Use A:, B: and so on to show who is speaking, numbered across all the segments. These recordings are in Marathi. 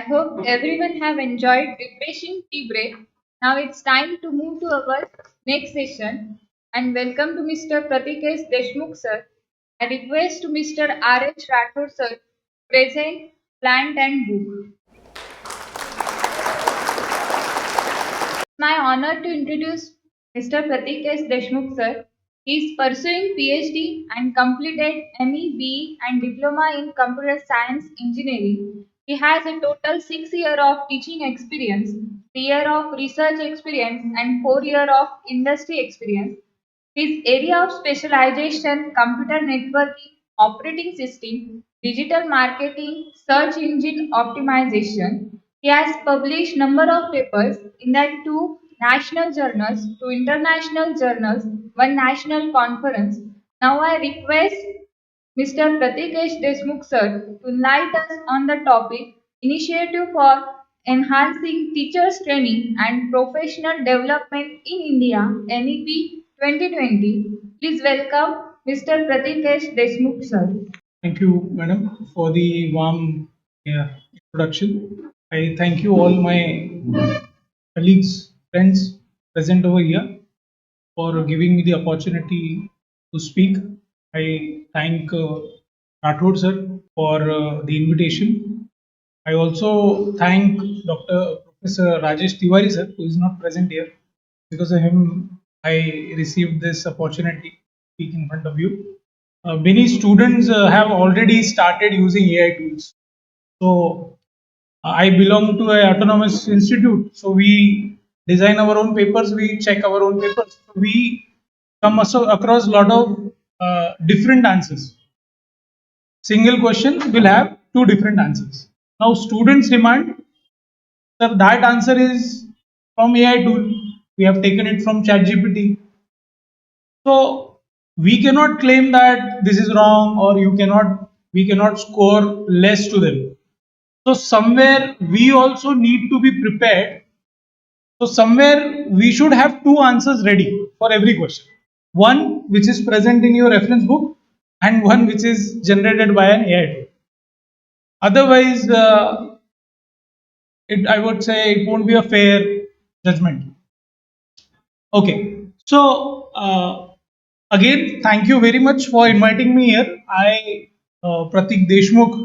A: hope everyone have enjoyed refreshing tea break. Now it's time to move to our next session and welcome to Mr. Pratik S Deshmukh sir. I request to Mr. R.H. Rathod sir present plant and book. My honor to introduce Mr. Pratik S. Deshmukh sir. He is pursuing PhD and completed ME, BE and Diploma in Computer Science Engineering. He has a total 6 years of teaching experience, 3 years of research experience and 4 years of industry experience. His area of specialization computer networking, operating system, digital marketing, search engine optimization. He has published number of papers in that two national journals, two international journals, one national conference. Now I request Mr. Pratik S. Deshmukh sir to enlighten us on the topic Initiative for Enhancing Teachers Training and Professional Development in India NEP 2020. Please welcome Mr. Pratik S. Deshmukh sir.
B: Thank you, madam, for the warm introduction. I thank you all my colleagues, friends present over here for giving me the opportunity to speak. I thank Rathod sir for the invitation. I also thank Dr. Professor Rajesh Tiwari sir, who is not present here. Because of him, I received this opportunity to speak in front of you. Many students have already started using AI tools. So I belong to an autonomous institute. So we design our own papers, we check our own papers. So we come also across a lot of different answers. Single question will have two different answers. Now students demand, sir, that answer is from AI tool. We have taken it from ChatGPT. So we cannot claim that this is wrong or we cannot score less to them. So somewhere we also need to be prepared. So somewhere we should have two answers ready for every question. One which is present in your reference book and one which is generated by an AI tool. Otherwise, I would say it won't be a fair judgment. Okay, so again, thank you very much for inviting me here. Pratik Deshmukh,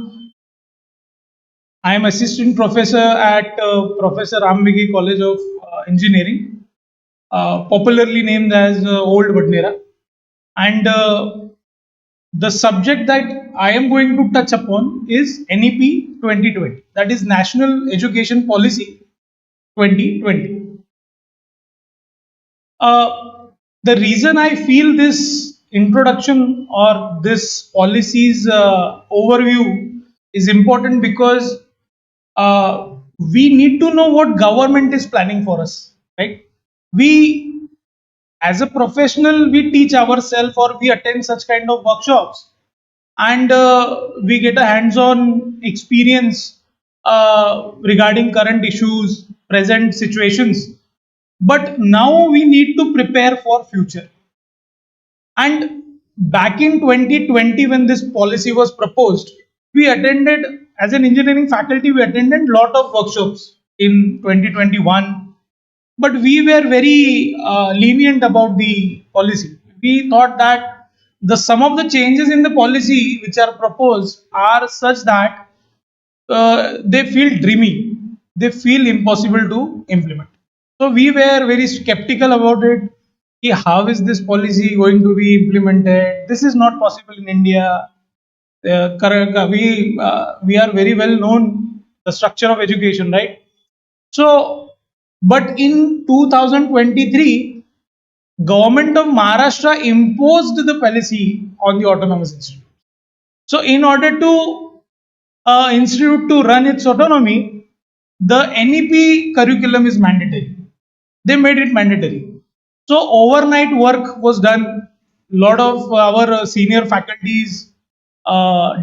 B: I am assistant professor at Professor Ambigi College of Engineering, popularly named as Old Vadnera. And the subject that I am going to touch upon is NEP 2020, that is National Education Policy 2020. The reason I feel this introduction or this policies overview is important because we need to know what government is planning for us, right? We, as a professional, we teach ourselves or we attend such kind of workshops and we get a hands-on experience regarding current issues, present situations. But now we need to prepare for future. And back in 2020, when this policy was proposed, we attended, as an engineering faculty, we attended lot of workshops in 2021. But we were very lenient about the policy. We thought that some of the changes in the policy which are proposed are such that they feel dreamy, they feel impossible to implement. So we were very skeptical about it. How is this policy going to be implemented? This is not possible in India. We are very well known the structure of education, right? So, but in 2023, government of Maharashtra imposed the policy on the autonomous institute. So, in order to institute to run its autonomy, the NEP curriculum is mandatory. They made it mandatory. So overnight work was done. A lot of our senior faculties,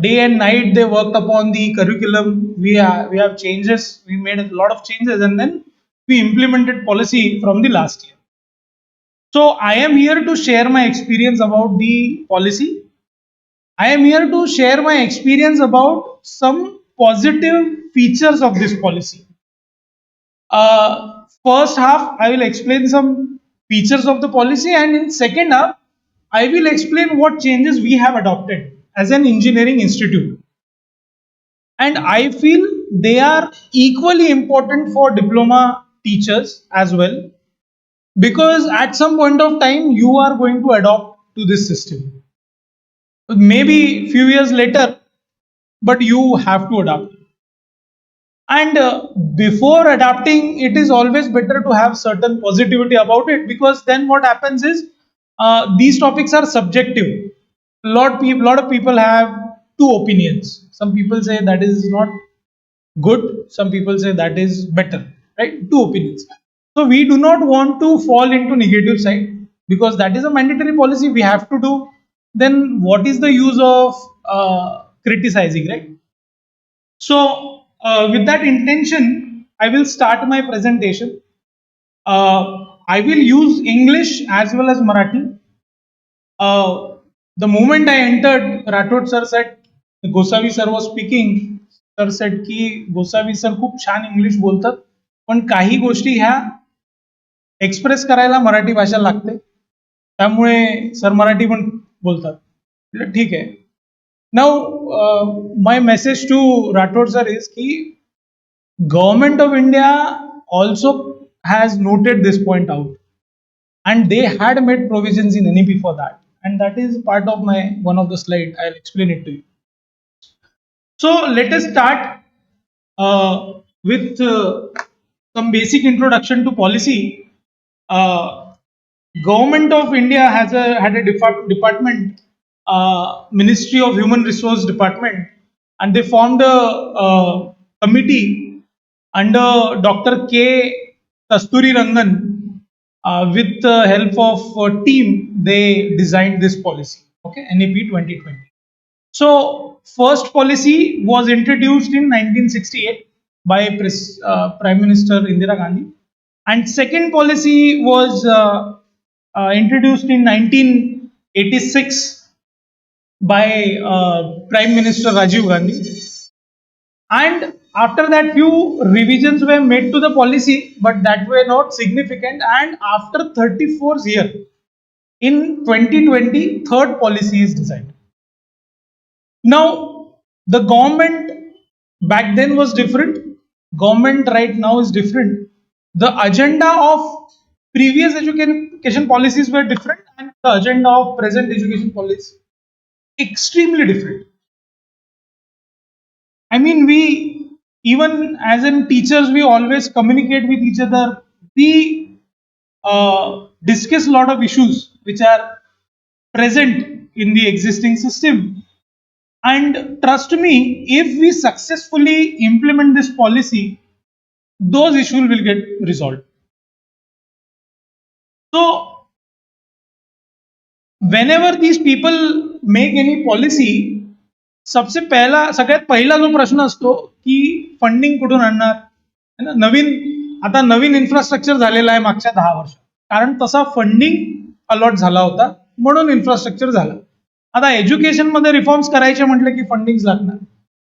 B: day and night, they worked upon the curriculum. We have changes. We made a lot of changes, and then we implemented policy from the last year. So I am here to share my experience about the policy. I am here to share my experience about some positive features of this policy. First half, I will explain some features of the policy, and in second half, I will explain what changes we have adopted as an engineering institute. And I feel they are equally important for diploma teachers as well, because at some point of time you are going to adopt to this system. Maybe few years later, but you have to adapt. And before adapting, it is always better to have certain positivity about it, because then what happens is these topics are subjective. Lot of people have two opinions. Some people say that is not good, some people say that is better, right? Two opinions. So we do not want to fall into negative side, because that is a mandatory policy we have to do. Then what is the use of criticizing, right? So, with that intention, I will start my presentation. I will use English as well as Marathi. Uh, the moment I entered, Rathod sir said, Gosavi sir was speaking. Sir said की गोसावी सर खूप छान इंग्लिश बोलतात, पण काही गोष्टी ह्या एक्सप्रेस करायला मराठी भाषा लागते, त्यामुळे सर मराठी पण बोलतात. म्हटलं, ठीक आहे. Now, my message to Rathod sir is कि Government of India also has noted this point out, and they had made provisions in NEP for that, and that is part of my one of the slide. I'll explain it to you. So let us start with some basic introduction to policy. Uh, Government of India has had a department, Ministry of Human Resource Department, and they formed a committee under Dr. K. Kasturi Rangan. With the help of a team, they designed this policy. Okay, NEP 2020. So, first policy was introduced in 1968 by Prime Minister Indira Gandhi, and second policy was introduced in 1986 by Prime Minister Rajiv Gandhi. And after that, few revisions were made to the policy, but that were not significant. And after 34 years, in 2020, third policy is designed. Now, the government back then was different. Government right now is different. The agenda of previous education policies were different, and the agenda of present education policy extremely different. I mean, we even as in teachers, we always communicate with each other. We discuss a lot of issues which are present in the existing system. And trust me, if we successfully implement this policy, those issues will get resolved. So, whenever these people make any policy, सबसे पहला सगळ्यात पहिला जो प्रश्न असतो की फंडिंग कुठून आणणार है ना. आता नवीन इन्फ्रास्ट्रक्चर झालेलं आहे मागच्या 10 वर्ष, कारण तसा फंडिंग अलॉट झाला होता म्हणून इन्फ्रास्ट्रक्चर झालं. आता एज्युकेशन मध्ये रिफॉर्म्स करायचे म्हटलं की फंडिंग लागणार.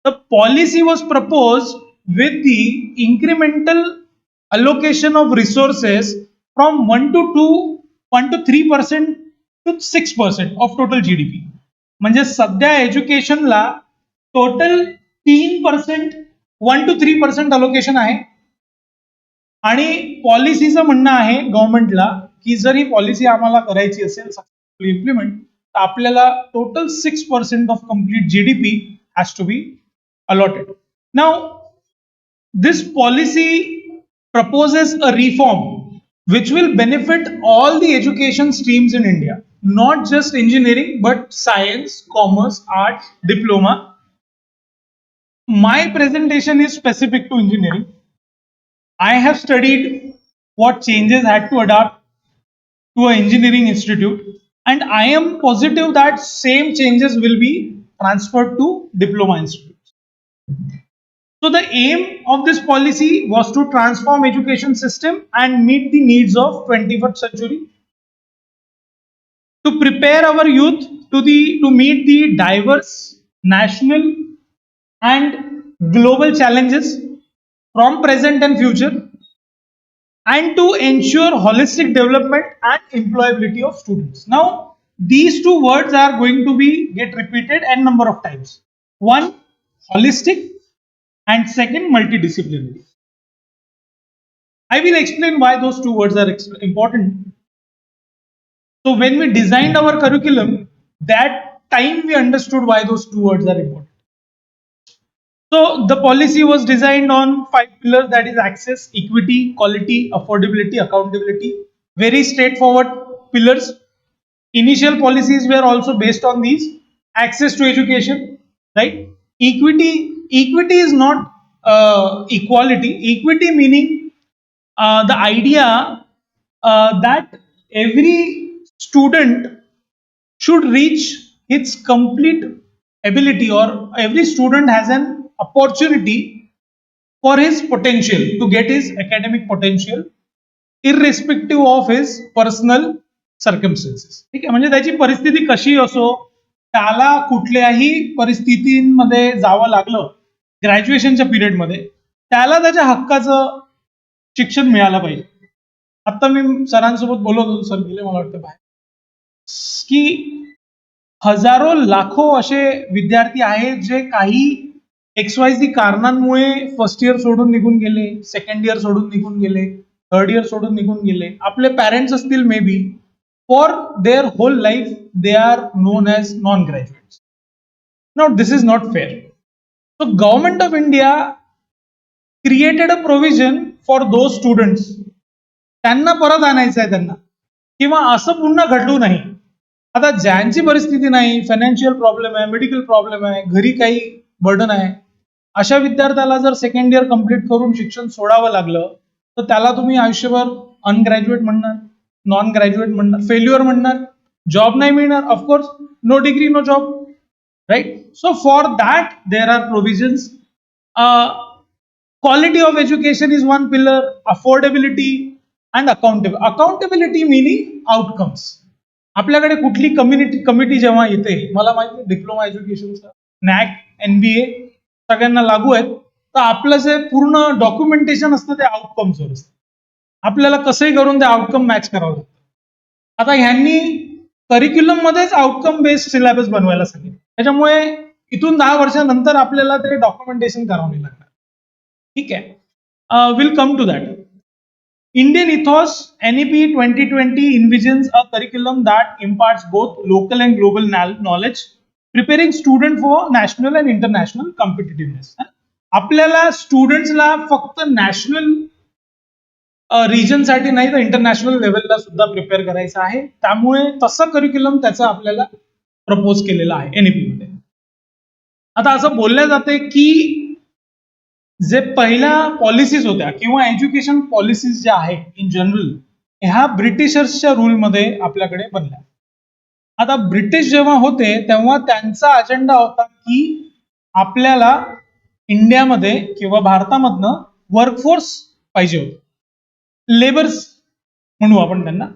B: The policy was propose with the incremental allocation of resources from 1 to 3% to 6% of total GDP. म्हणजे सध्या एज्युकेशनला टोटल 3%, 1 to 3% अलोकेशन आहे. आणि पॉलिसीचं म्हणणं आहे गव्हर्नमेंटला की जर ही पॉलिसी आम्हाला करायची असेल सक्सेसफुली इम्प्लिमेंट, तर आपल्याला total 6% of complete GDP has to be allotted. Now this policy proposes a reform which will benefit all the education streams in India, not just engineering but science, commerce, arts, diploma. My presentation is specific to engineering. I have studied what changes had to adapt to an engineering institute, and I am positive that same changes will be transferred to diploma institutes. So the aim of this policy was to transform education system and meet the needs of 21st century, to prepare our youth to meet the diverse national and global challenges from present and future, and to ensure holistic development and employability of students. Now, these two words are going to be get repeated n number of times. One, holistic, and second, multidisciplinary. I will explain why those two words are important. So when we designed our curriculum, that time we understood why those two words are important. So the policy was designed on five pillars, that is access, equity, quality, affordability, accountability. Very straightforward pillars. Initial policies were also based on these. Access to education, right? Equity is not equality. Equity meaning the idea that every student should reach its complete ability, or every student has an opportunity for his potential to get his academic potential irrespective of his personal circumstances. ठीक आहे, म्हणजे त्याची परिस्थिती कशी असो, त्याला कुठल्याही परिस्थितीमध्ये जावं लागलं ग्रॅज्युएशनच्या पिरियडमध्ये, त्याला त्याच्या हक्काचं शिक्षण मिळालं पाहिजे. आता मी सरांसोबत बोलत होतो, सर गेले मला वाटतं बाहेर, की हजारो लाखो असे विद्यार्थी आहेत जे काही XYZ कारणांमुळे फर्स्ट इयर सोडून निघून गेले, सेकंड इयर सोडून निघून गेले, थर्ड इयर सोडून निघून गेले. आपले पॅरेंट्स असतील maybe, for their whole life they are known as non graduates. Now this is not fair. So government of India created a provision for those students. त्यांना परत आणायचं आहे त्यांना, किंवा असं पुन्हा घडू नाही. आता ज्यांची परिस्थिती नाही, फायनान्शियल प्रॉब्लेम आहे, मेडिकल प्रॉब्लेम आहे, घरी काही बर्डन आहे, अशा विद्यार्थ्याला जर सेकंड इयर कम्प्लीट करून शिक्षण सोडावं लागलं, तर त्याला तुम्ही आयुष्यभर अनग्रॅज्युएट म्हणणार, नॉन ग्रॅज्युएट म्हणणार, फेल्युअर म्हणणार, जॉब नाही मिळणार. Of course, no degree no job, right? So for that there are provisions. Quality of education is one pillar, affordability and accountability meaning outcomes. आपल्याकडे कुठली कमिटी जेव्हा येते, मला माहिती डिप्लोमा एज्युकेशनचं नॅक NBA सगळ्यांना लागू आहेत, तर आपलं जे पूर्ण डॉक्युमेंटेशन असतं ते आउटकम्सवर असतं. आपल्याला कसंही करून ते आउटकम मॅच करावं लागतं. आता ह्यांनी करिक्युलम मध्येच आउटकम बेस्ड सिलेबस बनवायला सांगितलं, त्याच्यामुळे इथून 10 वर्षानंतर आपल्याला ते डॉक्युमेंटेशन करावं नाही लागणार. ठीक आहे, will come to that. Indian ethos NEP-2020 envisions a curriculum that imparts both local and global knowledge, preparing student for national and international competitiveness. आपल्याला स्टुडंट्सला फक्त नॅशनल रिजन साठी नाही, तर इंटरनॅशनल लेवलला सुद्धा प्रिपेअर करायचं आहे. त्यामुळे तसं करिक्युलम त्याचं आपल्याला प्रपोज केलेलं आहे NEP मध्ये. आता असं बोलल्या जाते की जे पहिल्या पॉलिसीज होत्या किंवा एज्युकेशन पॉलिसीज ज्या आहेत इन जनरल, ह्या ब्रिटिशर्सच्या रूलमध्ये आपल्याकडे बनल्या. आता ब्रिटिश जेव्हा होते तेव्हा त्यांचा अजेंडा होता की आपल्याला इंडियामध्ये किंवा भारतामधनं वर्कफोर्स पाहिजे होतं, लेबर्स म्हणू आपण त्यांना.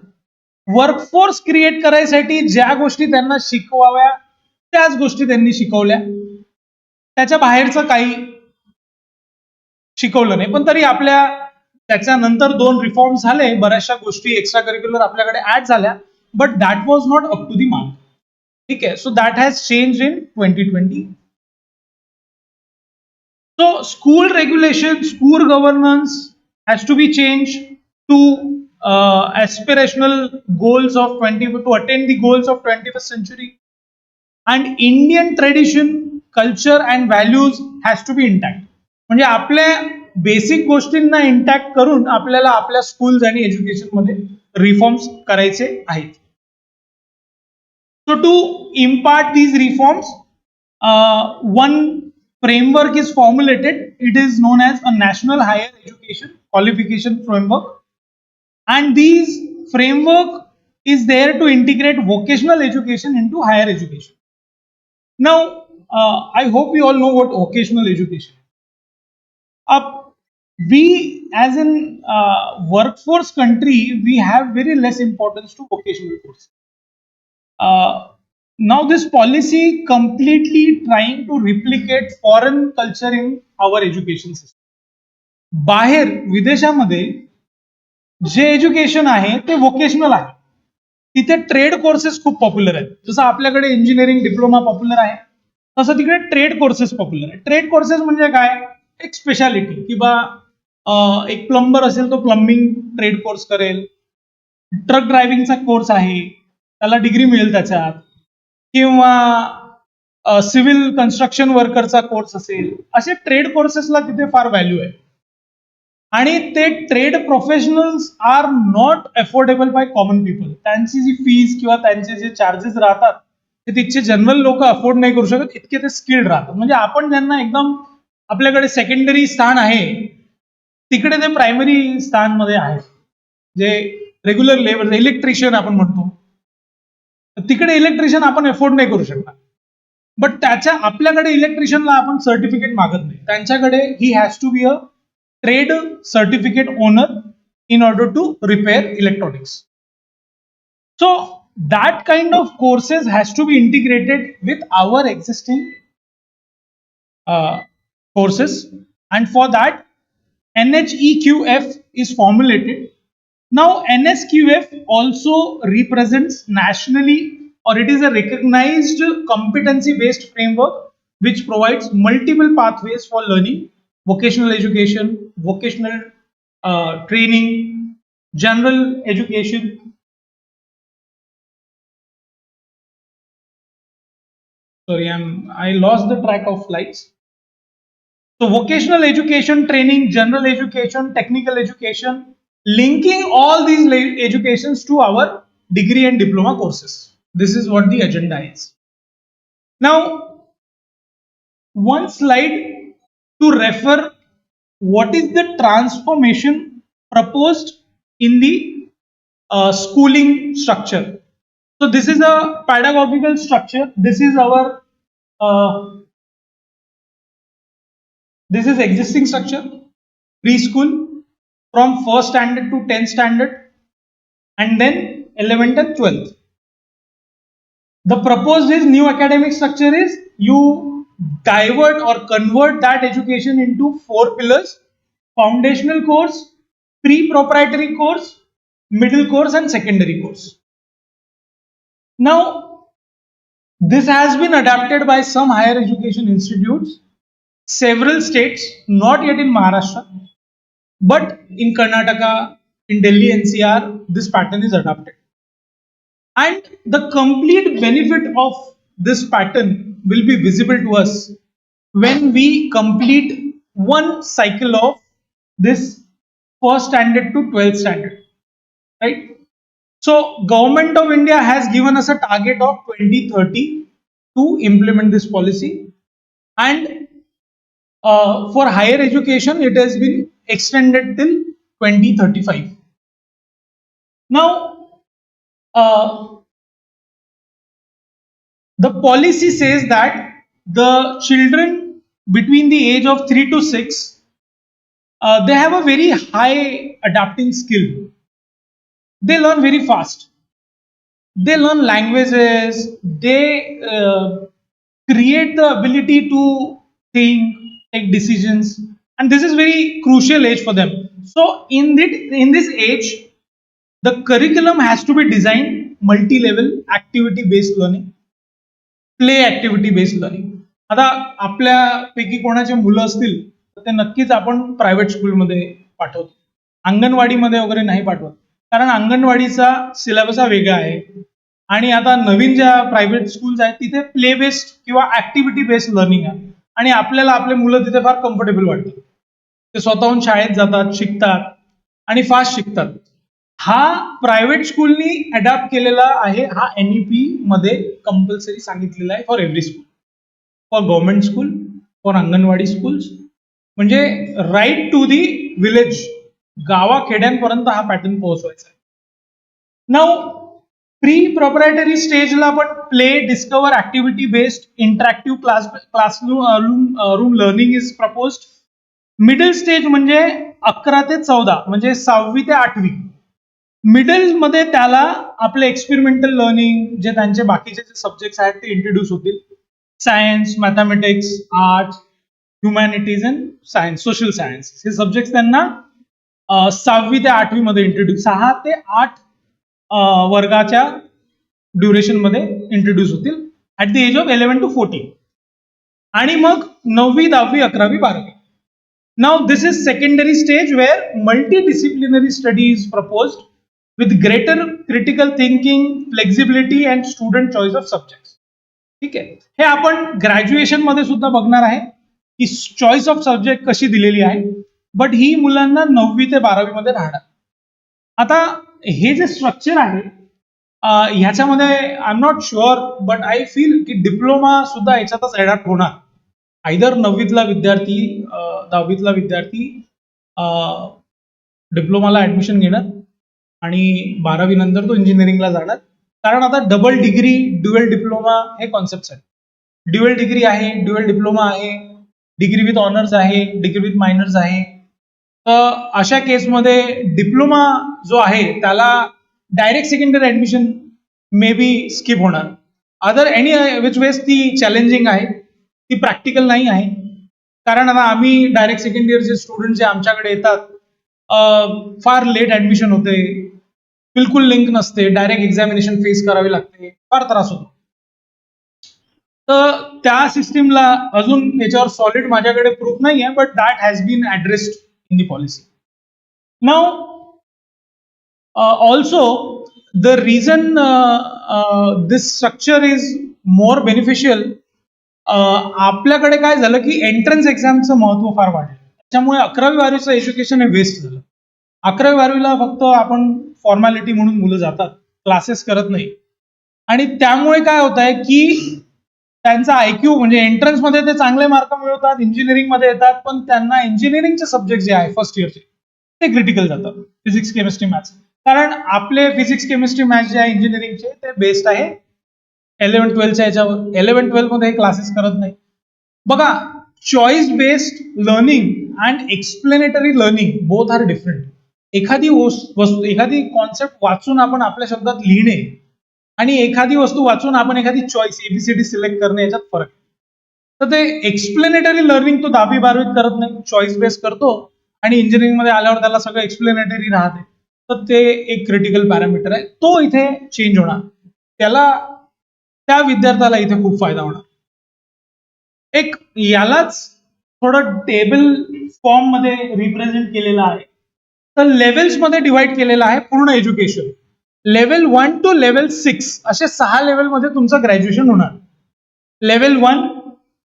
B: वर्कफोर्स क्रिएट करायसाठी ज्या गोष्टी त्यांना शिकवाव्या त्याच गोष्टी त्यांनी शिकवल्या, त्याच्या बाहेरचं काही शिकवलं नाही. पण तरी आपल्या त्याच्यानंतर 2 रिफॉर्म झाले, बऱ्याचशा गोष्टी एक्स्ट्रा करिक्युलर आपल्याकडे ऍड झाल्या, but that was not up to the mark. ठीक आहे, so that has change in 2020. So school regulation, school governance has to be changed to aspirational goals of 20 to attain the goals of 21st century, and Indian tradition, culture and values has to be intact. म्हणजे आपल्या बेसिक गोष्टींना इंटॅक्ट करून आपल्याला आपल्या स्कूल्स आणि एज्युकेशन मध्ये रिफॉर्म्स करायचे आहेत. So to impart these reforms, one framework is formulated. It is known as a National Higher Education Qualification Framework, and these framework is there to integrate vocational education into higher education. Now, I hope you all know what vocational education is. We as in workforce country, we have very less importance to vocational course. Now this policy completely trying to replicate foreign culture in our education system. बाहेर विदेशामध्ये जे एज्युकेशन आहे ते व्होकेशनल आहे. तिथे ट्रेड कोर्सेस खूप पॉप्युलर आहेत. जसं आपल्याकडे इंजिनिअरिंग डिप्लोमा पॉप्युलर आहे, तसं तिकडे ट्रेड कोर्सेस पॉप्युलर आहे. ट्रेड कोर्सेस म्हणजे काय? एक स्पेशालिटी की बा एक प्लंबर असेल तो प्लंबिंग ट्रेड कोर्स करेल, ट्रक ड्रायव्हिंगचा कोर्स आहे, त्याला डिग्री मिळेल त्याच्यात, किंवा सिव्हिल कन्स्ट्रक्शन वर्करचा कोर्स असेल, असे ट्रेड कोर्सेसला तिथे फार व्हॅल्यू आहे. आणि ते trade professionals are not affordable by common people. त्यांची जी फीज किंवा त्यांचे जे चार्जेस राहतात ते तिथचे जनरल लोक अफोर्ड नाही करू शकत, इतके ते स्किल्ड राहतात. म्हणजे आपण ज्यांना एकदम आपल्याकडे सेकंडरी स्थान आहे तिकडे ते प्रायमरी स्थानमध्ये आहे. जे रेग्युलर लेबर इलेक्ट्रिशियन आपण म्हणतो, तिकडे इलेक्ट्रिशियन आपण अफोर्ड नाही करू शकणार. बट त्याच्या आपल्याकडे इलेक्ट्रिशियनला आपण सर्टिफिकेट मागत नाही, त्यांच्याकडे he has to be a trade certificate owner in order to repair electronics. So that kind of courses has to be integrated with our existing courses, and for that NHEQF is formulated. Now NSQF also represents nationally, or it is a recognized competency based framework which provides multiple pathways for learning vocational education, vocational training, general education. Sorry, I lost the track of slides. So vocational education, training, general education, technical education, linking all these educations to our degree and diploma courses. This is what the agenda is. Now, one slide to refer what is the transformation proposed in the schooling structure. So this is a pedagogical structure. This is our this is existing structure. Preschool from first standard to 10th standard, and then 11th and 12th. The proposed is new academic structure is you divert or convert that education into 4 pillars: foundational course, pre-proprietary course, middle course, and secondary course. Now, this has been adapted by some higher education institutes, several states, not yet in Maharashtra, but in Karnataka, in Delhi NCR, this pattern is adopted. And the complete benefit of this pattern will be visible to us when we complete one cycle of this first standard to 12th standard, right? So government of India has given us a target of 2030 to implement this policy, and for higher education it has been extended till 2035. Now the policy says that the children between the age of 3 to 6 they have a very high adapting skill. They learn very fast, they learn languages, they create the ability to think, take decisions, and this is very crucial age for them. So in this age the curriculum has to be designed multi-level, activity based learning, play activity based learning. आता आपल्यापैकी कोणाचे मुलं असतील तर ते नक्कीच आपण प्रायव्हेट स्कूलमध्ये पाठवतो, अंगणवाडीमध्ये वगैरे नाही पाठवत, कारण अंगणवाडीचा सिलेबस हा वेगळा आहे. आणि आता नवीन ज्या प्रायव्हेट स्कूल्स आहेत तिथे प्ले बेस्ड किंवा ऍक्टिव्हिटी बेस्ड लर्निंग आहे, आणि आपल्याला आपले मुलं तिथे फार कम्फर्टेबल वाटतात. ते स्वतःहून शाळेत जातात, शिकतात आणि फास्ट शिकतात. हा प्रायव्हेट स्कूलनी अडॅप्ट केलेला आहे, हा NEP मध्ये कंपल्सरी सांगितलेला आहे for every school, for government school, for anganwadi schools, म्हणजे राईट टू दी विलेज, गावाखेड्यांपर्यंत हा पॅटर्न पोहोचवायचा आहे. नाऊ प्री प्रोप्रायटरी स्टेजला पण play, discover, activity based interactive room learning is proposed. Middle stage म्हणजे 11 ते 14, म्हणजे 6वी ते 8वी, मिडल मध्ये त्याला आपले एक्सपेरिमेंटल लर्निंग जे त्यांचे बाकीचे जे सब्जेक्ट्स आहेत ते इंट्रोड्यूस होतील. Science, mathematics, arts, humanities and science, social science हे सब्जेक्ट त्यांना 6वी ते 8वी मध्ये इंट्रोड्यूस, 6 ते 8 वर्गाच्या ड्युरेशन मध्ये इंट्रोड्यूस होतील at the age of 11 to 14. आणि मग 9वी, 10वी, 11वी, 12वी. Now, this is secondary stage where multidisciplinary study is proposed with greater critical thinking, flexibility and student choice of subjects. ठीक आहे, हे आपण ग्रॅज्युएशन मध्ये सुद्धा बघणार आहे की चॉईस ऑफ सब्जेक्ट कशी दिलेली आहे, बट ही मुलांना 9वी ते 12वी मध्ये राहणार. आता हे जे स्ट्रक्चर आहे ह्याच्यामध्ये I am not sure, but I feel की डिप्लोमा सुद्धा याच्यातच ऍडॅप्ट होणार. आयदर 9वीतला विद्यार्थी 10वीतला विद्यार्थी डिप्लोमाला ऍडमिशन घेणार आणि 12वी नंतर तो इंजिनिअरिंगला जाणार. कारण आता डबल डिग्री, ड्युअल डिप्लोमा हे कॉन्सेप्ट आहेत. ड्युअल डिग्री आहे, ड्युअल डिप्लोमा आहे, डिग्री विथ ऑनर्स आहे, डिग्री विथ मायनर्स आहे. तर अशा केसमध्ये डिप्लोमा जो आहे त्याला direct secondary admission may be skip होणार. अदर एनी विच वेज ती चॅलेंजिंग आहे, ती प्रॅक्टिकल नाही आहे. कारण आता आम्ही डायरेक्ट सेकंड इयरचे स्टुडंट जे आमच्याकडे येतात फार लेट ऍडमिशन होते, बिलकुल लिंक नसते, डायरेक्ट एक्झामिनेशन फेस करावी लागते, फार त्रास होतो. तर त्या सिस्टीमला अजून याच्यावर सॉलिड माझ्याकडे प्रूफ नाही आहे, but that has been addressed in the policy. Now also the reason this structure is more beneficial, आपल्याकडे काय झालं की एंट्रन्स एक्झामचं महत्व फार वाढलं. त्याच्यामुळे 11वी 12वीचं एज्युकेशन हे वेस्ट झालं. 11वी 12वीला फक्त आपण फॉर्मॅलिटी म्हणून मुलं जातात, क्लासेस करत नाही. आणि त्यामुळे काय होत आहे की त्यांचा आयक्यू म्हणजे एंट्रन्स मध्ये ते चांगले मार्क मिळवतात, इंजिनिअरिंग मध्ये येतात, पण त्यांना इंजिनिअरिंगचे सब्जेक्ट जे आहे फर्स्ट इयरचे ते क्रिटिकल जातात, फिजिक्स, केमिस्ट्री, मॅथ्स. कारण आपले फिजिक्स, केमिस्ट्री, मॅथ्स जे आहे इंजिनिअरिंगचे ते बेस्ड आहे 11-12च्या याच्यावर. 11-12 मध्ये क्लासेस करत नाही. बघा, choice based learning and explanatory learning both are different. एखादी वस्तू, एखादी कॉन्सेप्ट वाचून आपण आपल्या शब्दात लिहिणे आणि एखादी वस्तू वाचून आपण एखादी चॉईस एबीसीडी सिलेक्ट करणे याच्यात फरक. तर ते एक्सप्लेनेटरी लर्निंग तो 10वी 12वीत करत नाही, चॉईस बेस्ड करतो आणि इंजिनिअरिंग मध्ये आल्यावर त्याला सगळं एक्सप्लेनेटरी राहते. तर ते एक क्रिटिकल पॅरामीटर आहे, तो इथे चेंज होणार. त्याला, त्या विद्यार्थ्याला इथे खूप फायदा होणार. एक यालाच थोडं टेबल फॉर्म मध्ये रिप्रेझेंट केलेलं आहे. तर लेवल्स मध्ये डिवाइड केलेलं आहे पूर्ण एज्युकेशन. लेवल 1 to लेवल 6 असे 6 लेवल मध्ये तुमचं ग्रॅज्युएशन होणार. लेवल 1,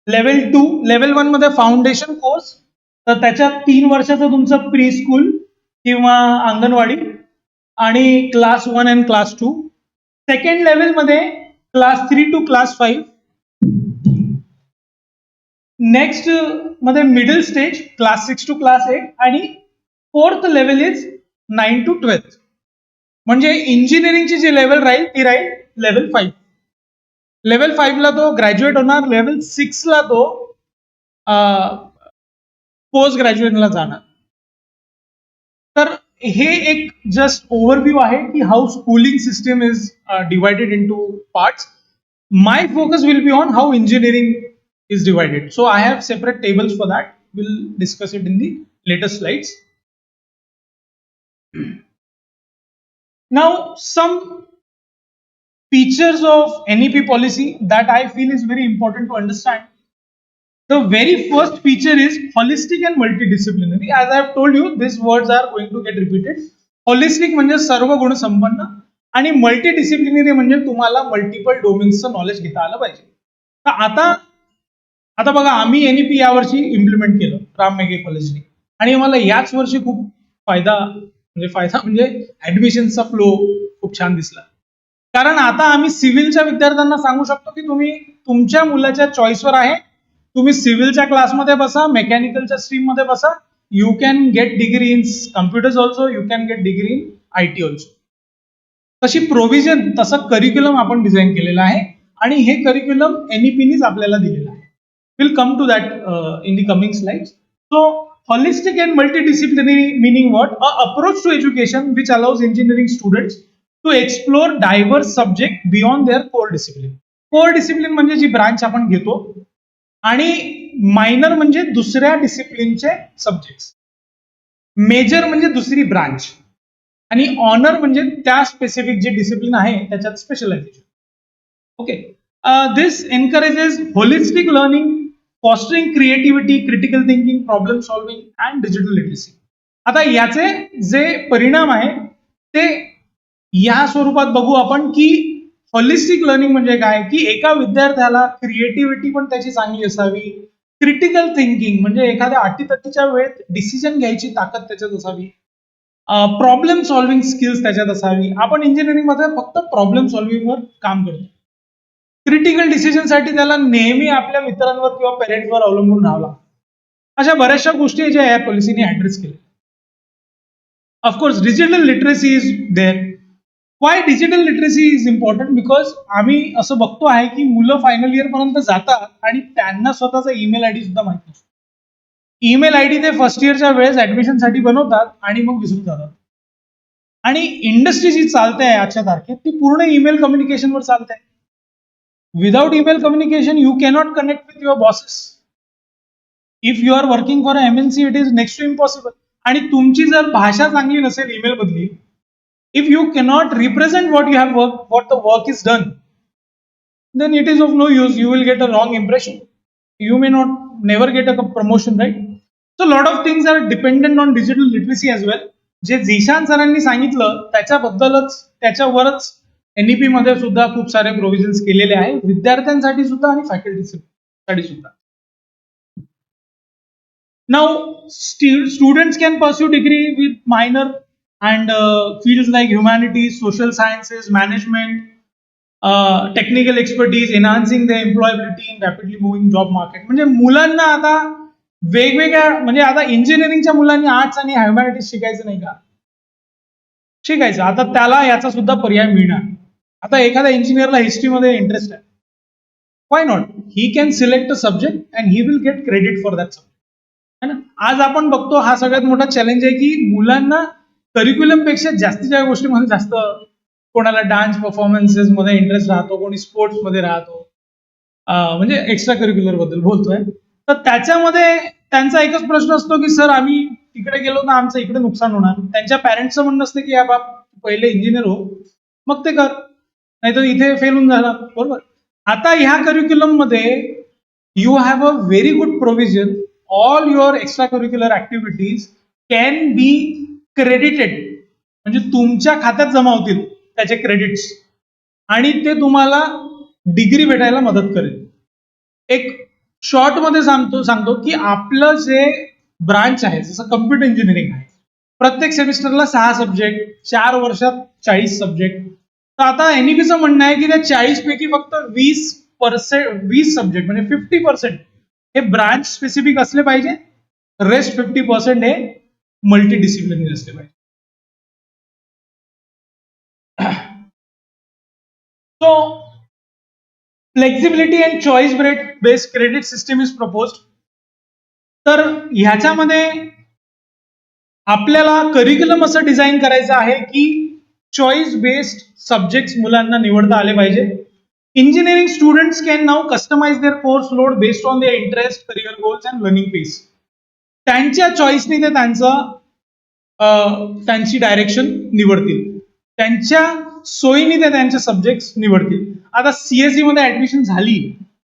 B: लेवल 2, लेवल 1 मध्ये फाउंडेशन कोर्स, तर त्याच्यात 3 वर्षाचं तुमचं प्री स्कूल किंवा अंगणवाडी आणि क्लास 1 आणि क्लास 2. सेकंड लेवल मध्ये क्लास 3 to क्लास 5. नेक्स्ट मध्ये middle stage class 6 to class 8 आणि फोर्थ लेवल इज 9 to 12. म्हणजे इंजिनिअरिंगची जी लेवल राहील ती राहील लेवल 5. लेवल 5 ला तो ग्रॅज्युएट होणार, लेवल 6 ला तो पोस्ट ग्रॅज्युएटला जाणार. तर हे एक जस्ट ओव्हरव्ह्यू आहे की how schooling system is divided in two parts. My focus will be on how engineering is divided. So I have separate tables for that. We'll discuss it in the later slides. Now, some features of NEP policy that I feel is very important to understand. The very first feature is holistic and multidisciplinary. As I have told you, these words are going to get repeated. Holistic म्हणजे सर्व गुण संपन्न आणि मल्टीडिसिप्लिनरी म्हणजे तुम्हाला मल्टिपल डोमेन्सचं नॉलेज घेता आलं पाहिजे. तर आता बघा, आम्ही एनईपी यावर्षी इम्प्लिमेंट केलं राम मेघे कॉलेजने आणि मला याच वर्षी खूप फायदा म्हणजे ऍडमिशनचा फ्लो खूप छान दिसला. कारण आता आम्ही सिव्हिलच्या विद्यार्थ्यांना सांगू शकतो की तुम्ही तुमच्या मुलाच्या चॉईसवर आहे, तुम्ही सिव्हिलच्या क्लासमध्ये बसा, मेकॅनिकलच्या स्ट्रीम मध्ये बसा, you can get degree in computers also, you can get degree in IT also. तशी प्रोव्हिजन, तसं करिक्युलम आपण डिझाईन केलेलं आहे आणि हे करिक्युलम एनईपीनीच आपल्याला दिलेलं आहे. Will come to that in the coming slides. So holistic and multidisciplinary meaning what? A approach to education which allows engineering students to explore diverse subject beyond their core discipline. Core discipline म्हणजे जी ब्रांच आपण घेतो आणि मायनर म्हणजे दुसऱ्या डिसिप्लिनचे सब्जेक्ट, मेजर म्हणजे दुसरी ब्रांच आणि ऑनर म्हणजे त्या स्पेसिफिक जे डिसिप्लिन आहे त्याच्यात specialisation. Okay, this encourages holistic learning, fostering creativity, critical thinking, problem solving and digital literacy. आता याचे जे परिणाम आहे ते या स्वरूपात बघू आपण की होलिस्टिक लर्निंग म्हणजे काय, की एका विद्यार्थ्याला क्रिएटिव्हिटी पण त्याची चांगली असावी, क्रिटिकल थिंकिंग म्हणजे एखाद्या अटीतटीच्या वेळेत डिसिजन घ्यायची ताकद त्याच्यात असावी, प्रॉब्लेम सॉल्विंग स्किल्स त्याच्यात असावी. आपण इंजिनिअरिंग मध्ये फक्त प्रॉब्लेम सॉल्विंगवर काम करतो. क्रिटिकल डिसिजनसाठी त्याला नेहमी आपल्या मित्रांवर किंवा पेरेंट्सवर अवलंबून राहावं लागतं. अशा बऱ्याचशा गोष्टी ज्या या पॉलिसीने ऍड्रेस केल्या. Of course digital literacy is there. Why digital literacy is important? Because आम्ही असं बघतो आहे की मुलं फायनल इयर पर्यंत जातात आणि त्यांना स्वतःचा ईमेल आयडी सुद्धा माहित नसतो. ईमेल आयडी ते फर्स्ट इयरच्या वेळेस ऍडमिशनसाठी बनवतात आणि मग विसरून जातात. आणि इंडस्ट्री जी चालते आहे आजच्या तारखेत ती पूर्ण ईमेल कम्युनिकेशनवर चालते आहे. Without email communication you cannot connect with your bosses. If you are working for MNC it is next to impossible. आणि तुमची जर भाषा चांगली नसेल ईमेल मधली, if you cannot represent what you have worked, what the work is done, then it is of no use. You will get a wrong impression. You may not never get a promotion, right? So a lot of things are dependent on digital literacy as well. जे झिशान सरांनी सांगितलं त्याच्याबद्दलच त्याच्यावरच एनईपी मध्ये सुद्धा खूप सारे प्रोव्हिजन्स केलेले आहे विद्यार्थ्यांसाठी सुद्धा आणि फॅकल्टी साठी सुद्धा. Now students can pursue degree with minor and fields like humanities, social sciences, management, technical expertise, enhancing the employability in rapidly moving job market. म्हणजे मुलांना आता वेगवेगळ्या, म्हणजे आता इंजिनिअरिंगच्या मुलांनी आर्ट्स आणि ह्युमॅनिटीज शिकायचं नाही का? शिकायचं. आता त्याला याचा सुद्धा पर्याय मिळणार. आता एखाद्या इंजिनियरला हिस्ट्रीमध्ये इंटरेस्ट आहे, why not? He can select a subject and he will get credit for that subject. है ना? आज आपण बघतो हा सगळ्यात मोठा चॅलेंज आहे की मुलांना करिक्युलम पेक्षा जास्तीच्या गोष्टीमध्ये जास्त, कोणाला डान्स परफॉर्मन्सेस मध्ये इंटरेस्ट राहतो, कोणी स्पोर्ट्स मध्ये राहतो, म्हणजे एक्स्ट्रा करिक्युलर बद्दल बोलतोय. तर त्याच्यामध्ये त्यांचा एकच प्रश्न असतो की सर आम्ही तिकडे गेलो ना आमचं इकडे नुकसान होणार. त्यांच्या पॅरेंट्सचं म्हणणं असतं की या बाप पहिले इंजिनियर हो मग ते कर, नाही तर इथे फेल होऊन झाला. बरोबर. आता ह्या करिक्युलम मध्ये you have a very good provision. All your extra curricular activities can be credited, म्हणजे तुमच्या खात्यात जमा होतील त्याचे क्रेडिट्स आणि ते तुम्हाला डिग्री भेटायला मदत करेल. एक शॉर्ट मध्ये सांगतो की आपलं जे ब्रांच आहे जसं कम्प्युटर इंजिनिअरिंग आहे, प्रत्येक सेमिस्टरला 6 सब्जेक्ट, 4 वर्षात 40 सब्जेक्ट. तर आता एनईपीचं म्हणणं आहे की त्या 40 पैकी फक्त 20 सब्जेक्ट म्हणजे 50% हे ब्रांच स्पेसिफिक असले पाहिजे, रेस्ट 50% हे मल्टी डिसिप्लिनरी असले पाहिजे. So flexibility and choice based credit system is proposed. तर ह्याच्यामध्ये आपल्याला करिक्युलम असं डिझाईन करायचं आहे की चॉईस बेस्ड सब्जेक्ट्स मुलांना निवडता आले पाहिजे. Engineering students can now customise their course load based on their interest, career goals and learning pace. त्यांच्या चॉईसने ते त्यांची डायरेक्शन निवडतील, त्यांच्या सोयीने ते त्यांचे सब्जेक्ट निवडतील. आता सीएससी मध्ये ऍडमिशन झाली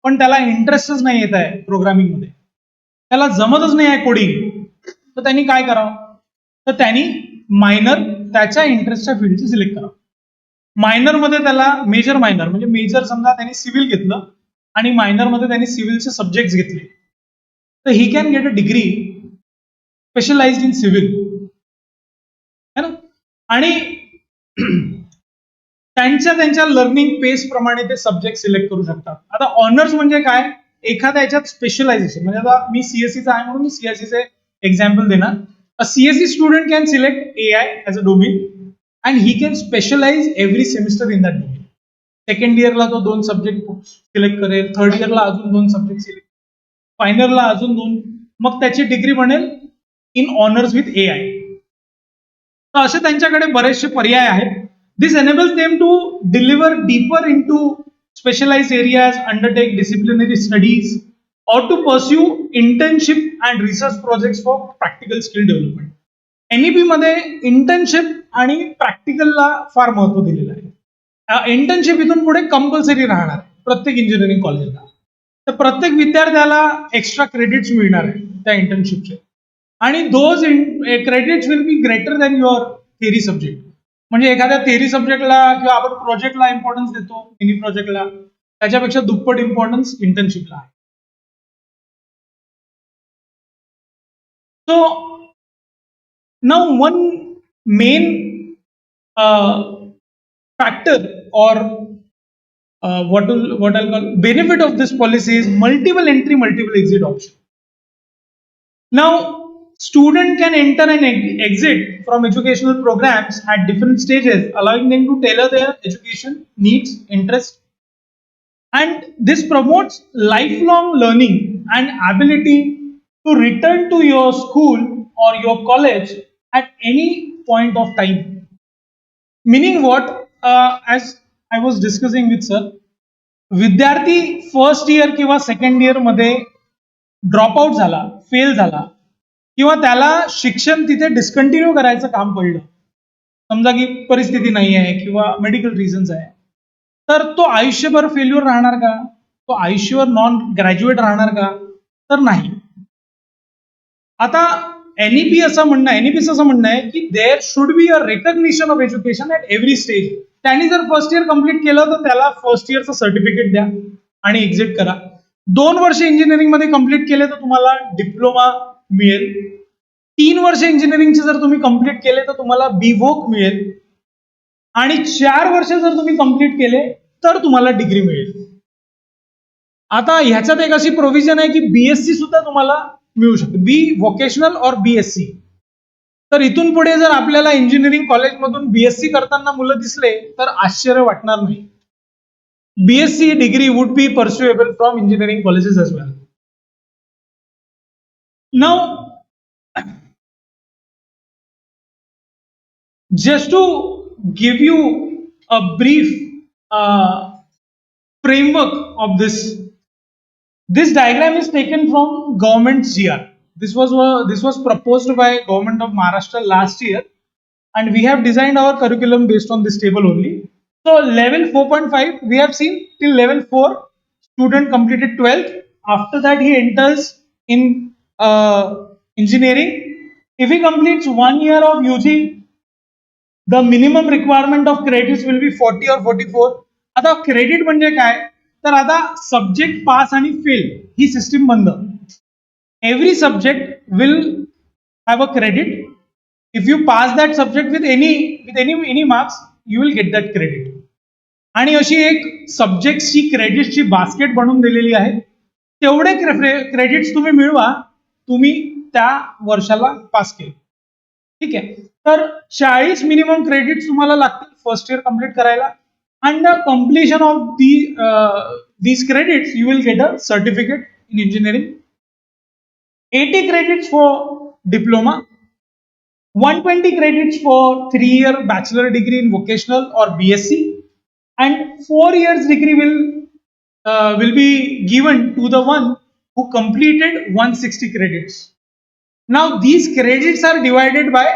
B: पण त्याला इंटरेस्टच नाही येत आहे प्रोग्रामिंग मध्ये, त्याला जमतच नाही आहे कोडिंग, तर त्यांनी काय करावं? तर त्यांनी मायनर त्याच्या इंटरेस्टच्या फील्डची सिलेक्ट करावं. मायनर मध्ये त्याला मेजर मायनर म्हणजे मेजर समजा त्यांनी सिव्हिल घेतलं आणि मायनर मध्ये त्यांनी सिव्हिलचे सब्जेक्ट घेतले, तर he can get a degree specialised in civil, है ना? आणि त्यांच्या लर्निंग पेस प्रमाणे ते सब्जेक्ट सिलेक्ट करू शकतात. आता ऑनर्स म्हणजे काय? एखाद्या याच्यात स्पेशलायझेशन, म्हणजे आता मी सीएससीचा आहे म्हणून मी सीएससीचे एक्झाम्पल देणार. A CSC student can select AI as a domain and he can specialise every semester in that domain. Second इयरला तो 2 सब्जेक्ट सिलेक्ट करेल, थर्ड इयरला अजून 2 सब्जेक्ट सिलेक्ट, फायनलला अजून 2, मग त्याची डिग्री बनेल इन ऑनर्स विथ AI. तर असे त्यांच्याकडे बरेचसे पर्याय आहेत. This enables them to deliver deeper into specialised areas, undertake disciplinary studies, or to pursue internship and research projects for practical skill development. NEP मध्ये इंटर्नशिप आणि प्रॅक्टिकलला फार महत्व दिलेलं आहे. इंटर्नशिप इथून पुढे कंपल्सरी राहणार प्रत्येक इंजिनिअरिंग कॉलेजला. तर प्रत्येक विद्यार्थ्याला एक्स्ट्रा क्रेडिट्स मिळणार आहे त्या इंटर्नशिपचे, आणि those credits will be greater than your theory subject. म्हणजे एखाद्या थेरी सब्जेक्टला किंवा आपण प्रोजेक्टला इम्पॉर्टन्स देतो मिनी प्रोजेक्टला, त्याच्यापेक्षा दुप्पट इम्पॉर्टन्स इंटर्नशिपला आहे. So now one main factor or what I'll call benefit of this policy is multiple entry, multiple exit option. Now, student can enter and exit from educational programs at different stages, allowing them to tailor their education needs, interests, and this promotes lifelong learning and ability to return to your school or your college at any point of time. Meaning what? As I was discussing with sir, विद्यार्थी फर्स्ट इयर किंवा सेकंड इयर मध्ये ड्रॉपआउट झाला, फेल झाला, किंवा त्याला शिक्षण तिथे डिस्कंटिन्यू करायचं काम पडलं, समजा की परिस्थिती नाही आहे किंवा मेडिकल रिझन्स आहे, तर तो आयुष्यभर फेल्युअर राहणार का? तो आयुष्यभर नॉन ग्रॅज्युएट राहणार का? तर नाही. आता एनईपी असं म्हणणं आहे, एनईपीचं असं म्हणणं आहे की there should be a recognition of education at every stage. त्यांनी जर फर्स्ट इयर कम्प्लीट केलं तर त्याला फर्स्ट इयरचं सर्टिफिकेट द्या आणि एक्झिट करा. 2 वर्ष इंजिनिअरिंग मध्ये कम्प्लीट केले तर तुम्हाला डिप्लोमा मिळेल. 3 वर्ष इंजिनिअरिंगचे जर तुम्ही कम्प्लीट केले तर तुम्हाला बीव्होक मिळेल, आणि 4 वर्ष जर तुम्ही कम्प्लीट केले तर तुम्हाला डिग्री मिळेल. आता ह्याच्यात एक अशी प्रोव्हिजन आहे की बीएससी सुद्धा तुम्हाला मिळू शकते, बी व्होकेशनल और बीएससी. तर इथून पुढे जर आपल्याला इंजिनिअरिंग कॉलेजमधून बीएससी करताना मुलं दिसले तर आश्चर्य वाटणार नाही. BSc degree would be pursuable from engineering colleges as well. Now just to give you a brief framework of this diagram is taken from government GR. This was proposed by government of Maharashtra last year, and we have designed our curriculum based on this table only. So level 4.5 we have seen till level 4, student completed 12th. After that he enters in engineering. If he completes 1 year of UG, the minimum requirement of credits will be 40 or 44. आता क्रेडिट म्हणजे काय, तर आता सब्जेक्ट पास आणि फेल ही सिस्टीम बंद. Every subject will have a credit. If you pass that subject with any marks you will get that credit. आणि अशी एक सब्जेक्टची क्रेडिटची बास्केट बनवून दिलेली आहे. तेवढे क्रेडिट्स तुम्ही मिळवा, तुम्ही त्या वर्षाला पास केलं. ठीक आहे. तर 40 मिनिमम क्रेडिट्स तुम्हाला लागतील फर्स्ट इयर कम्प्लीट करायला. And the completion of these credits, you will get a certificate in engineering. 80 credits for diploma, 120 credits for 3-year bachelor degree in vocational or BSc, and 4 years degree will be given to the one who completed 160 credits. Now these credits are divided by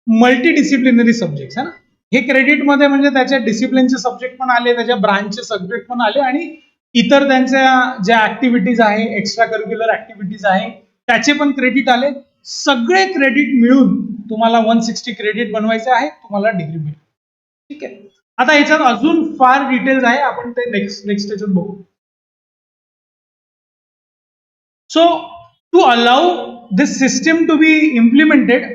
B: multidisciplinary subjects है ना. हे क्रेडिट मध्ये म्हणजे त्याच्या डिसिप्लिनचे सब्जेक्ट पण आले, त्याच्या ब्रांचचे सब्जेक्ट पण आले, आणि इतर त्यांच्या ज्या ऍक्टिव्हिटीज आहे, एक्स्ट्रा करिक्युलर ऍक्टिव्हिटीज आहे, त्याचे पण क्रेडिट आले. सगळे क्रेडिट मिळून तुम्हाला 160 क्रेडिट बनवायचे आहे, तुम्हाला डिग्री मिळेल. ठीक आहे. आता याच्यात अजून फार डिटेल्स आहे, आपण ते नेक्स्ट याच्यात बघू. So to allow this system to be implemented,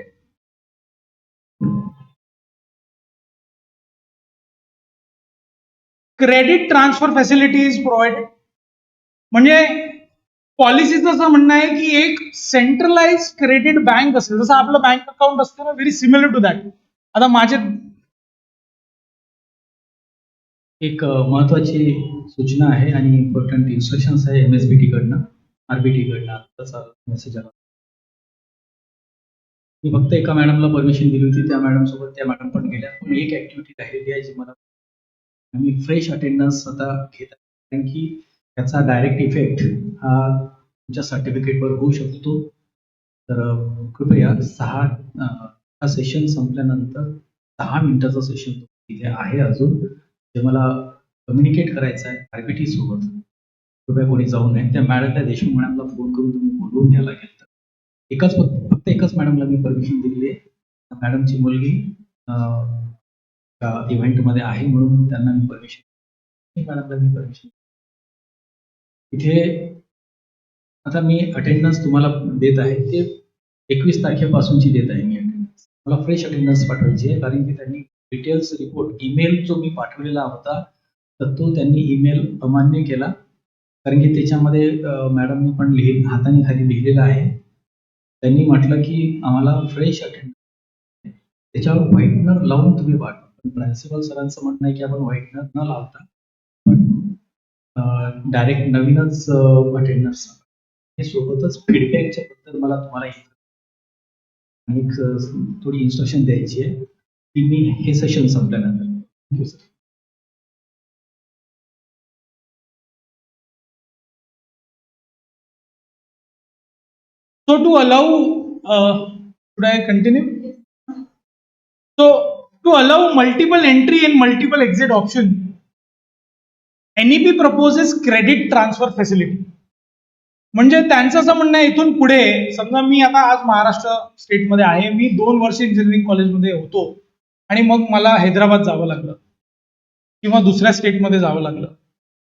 B: credit transfer facility is provided. म्हणजे पॉलिसीचं असं म्हणणं आहे की एक सेंट्रलाइज क्रेडिट बँक असेल, जसं आपलं बँक अकाउंट असतं ना, व्हेरी सिमिलर टू दॅट. आता माझे
C: एक महत्वाची सूचना आहे आणि इम्पॉर्टंट इन्स्ट्रक्शन्स आहे MSBT कडनं, RBT कडनं. आताचा मेसेज आला. मी फक्त एका मॅडमला परमिशन दिली होती, त्या मॅडम सोबत त्या मॅडम पण गेल्या. पण एक ऍक्टिव्हिटी राहिलेली आहे जी मला मी फ्रेश अटेंडन्स आता घेत आहे, कारण की त्याचा डायरेक्ट इफेक्ट हा तुमच्या सर्टिफिकेटवर होऊ शकतो. तर कृपया सेशन संपल्यानंतर 10 मिनिटाचं सेशन तिथे आहे अजून, जे मला कम्युनिकेट करायचं आहे आरबीटी सोबत. कृपया कोणी जाऊ नये. त्या देशमुख मॅडमला फोन करून तुम्ही बोलवून घ्यायला लागेल. फक्त एकच मॅडमला मी परमिशन दिलेली आहे. मॅडमची मुलगी इव्हेंटमध्ये आहे म्हणून त्यांना मी परमिशन, मॅडमला मी परमिशन. इथे आता मी अटेंडन्स तुम्हाला देत आहे ते 21 तारखेपासूनची देत आहे मी अटेंडन्स. मला फ्रेश अटेंडन्स पाठवायची आहे, कारण की त्यांनी डिटेल्स रिपोर्ट ईमेल जो मी पाठवलेला होता तर तो त्यांनी ईमेल अमान्य केला, कारण की त्याच्यामध्ये मॅडमनी पण हाताने खाली लिहिलेलं आहे. त्यांनी म्हटलं की आम्हाला फ्रेश अटेंडन्स, त्याच्यावर व्हाईटनर लावून तुम्ही पाठवा. पण प्रिन्सिपल सरांचं म्हणणं आहे की आपण व्हाईटनर न लावता पण डायरेक्ट नवीनच अटेंडन्स. हे सोबतच फीडबॅकच्या बद्दल मला तुम्हाला आणि थोडी इन्स्ट्रक्शन द्यायची आहे की मी हे सेशन संपल्यानंतर. Thank you sir.
B: So to allow, should I continue? So to allow multiple entry and multiple exit option, NEP proposes credit transfer facility. म्हणजे त्यांचं असं म्हणणं आहे, इथून पुढे समजा मी आता आज महाराष्ट्र स्टेटमध्ये आहे, मी 2 वर्ष इंजिनिअरिंग कॉलेजमध्ये होतो आणि मग मला हैदराबाद जावं लागलं किंवा दुसऱ्या स्टेटमध्ये जावं लागलं,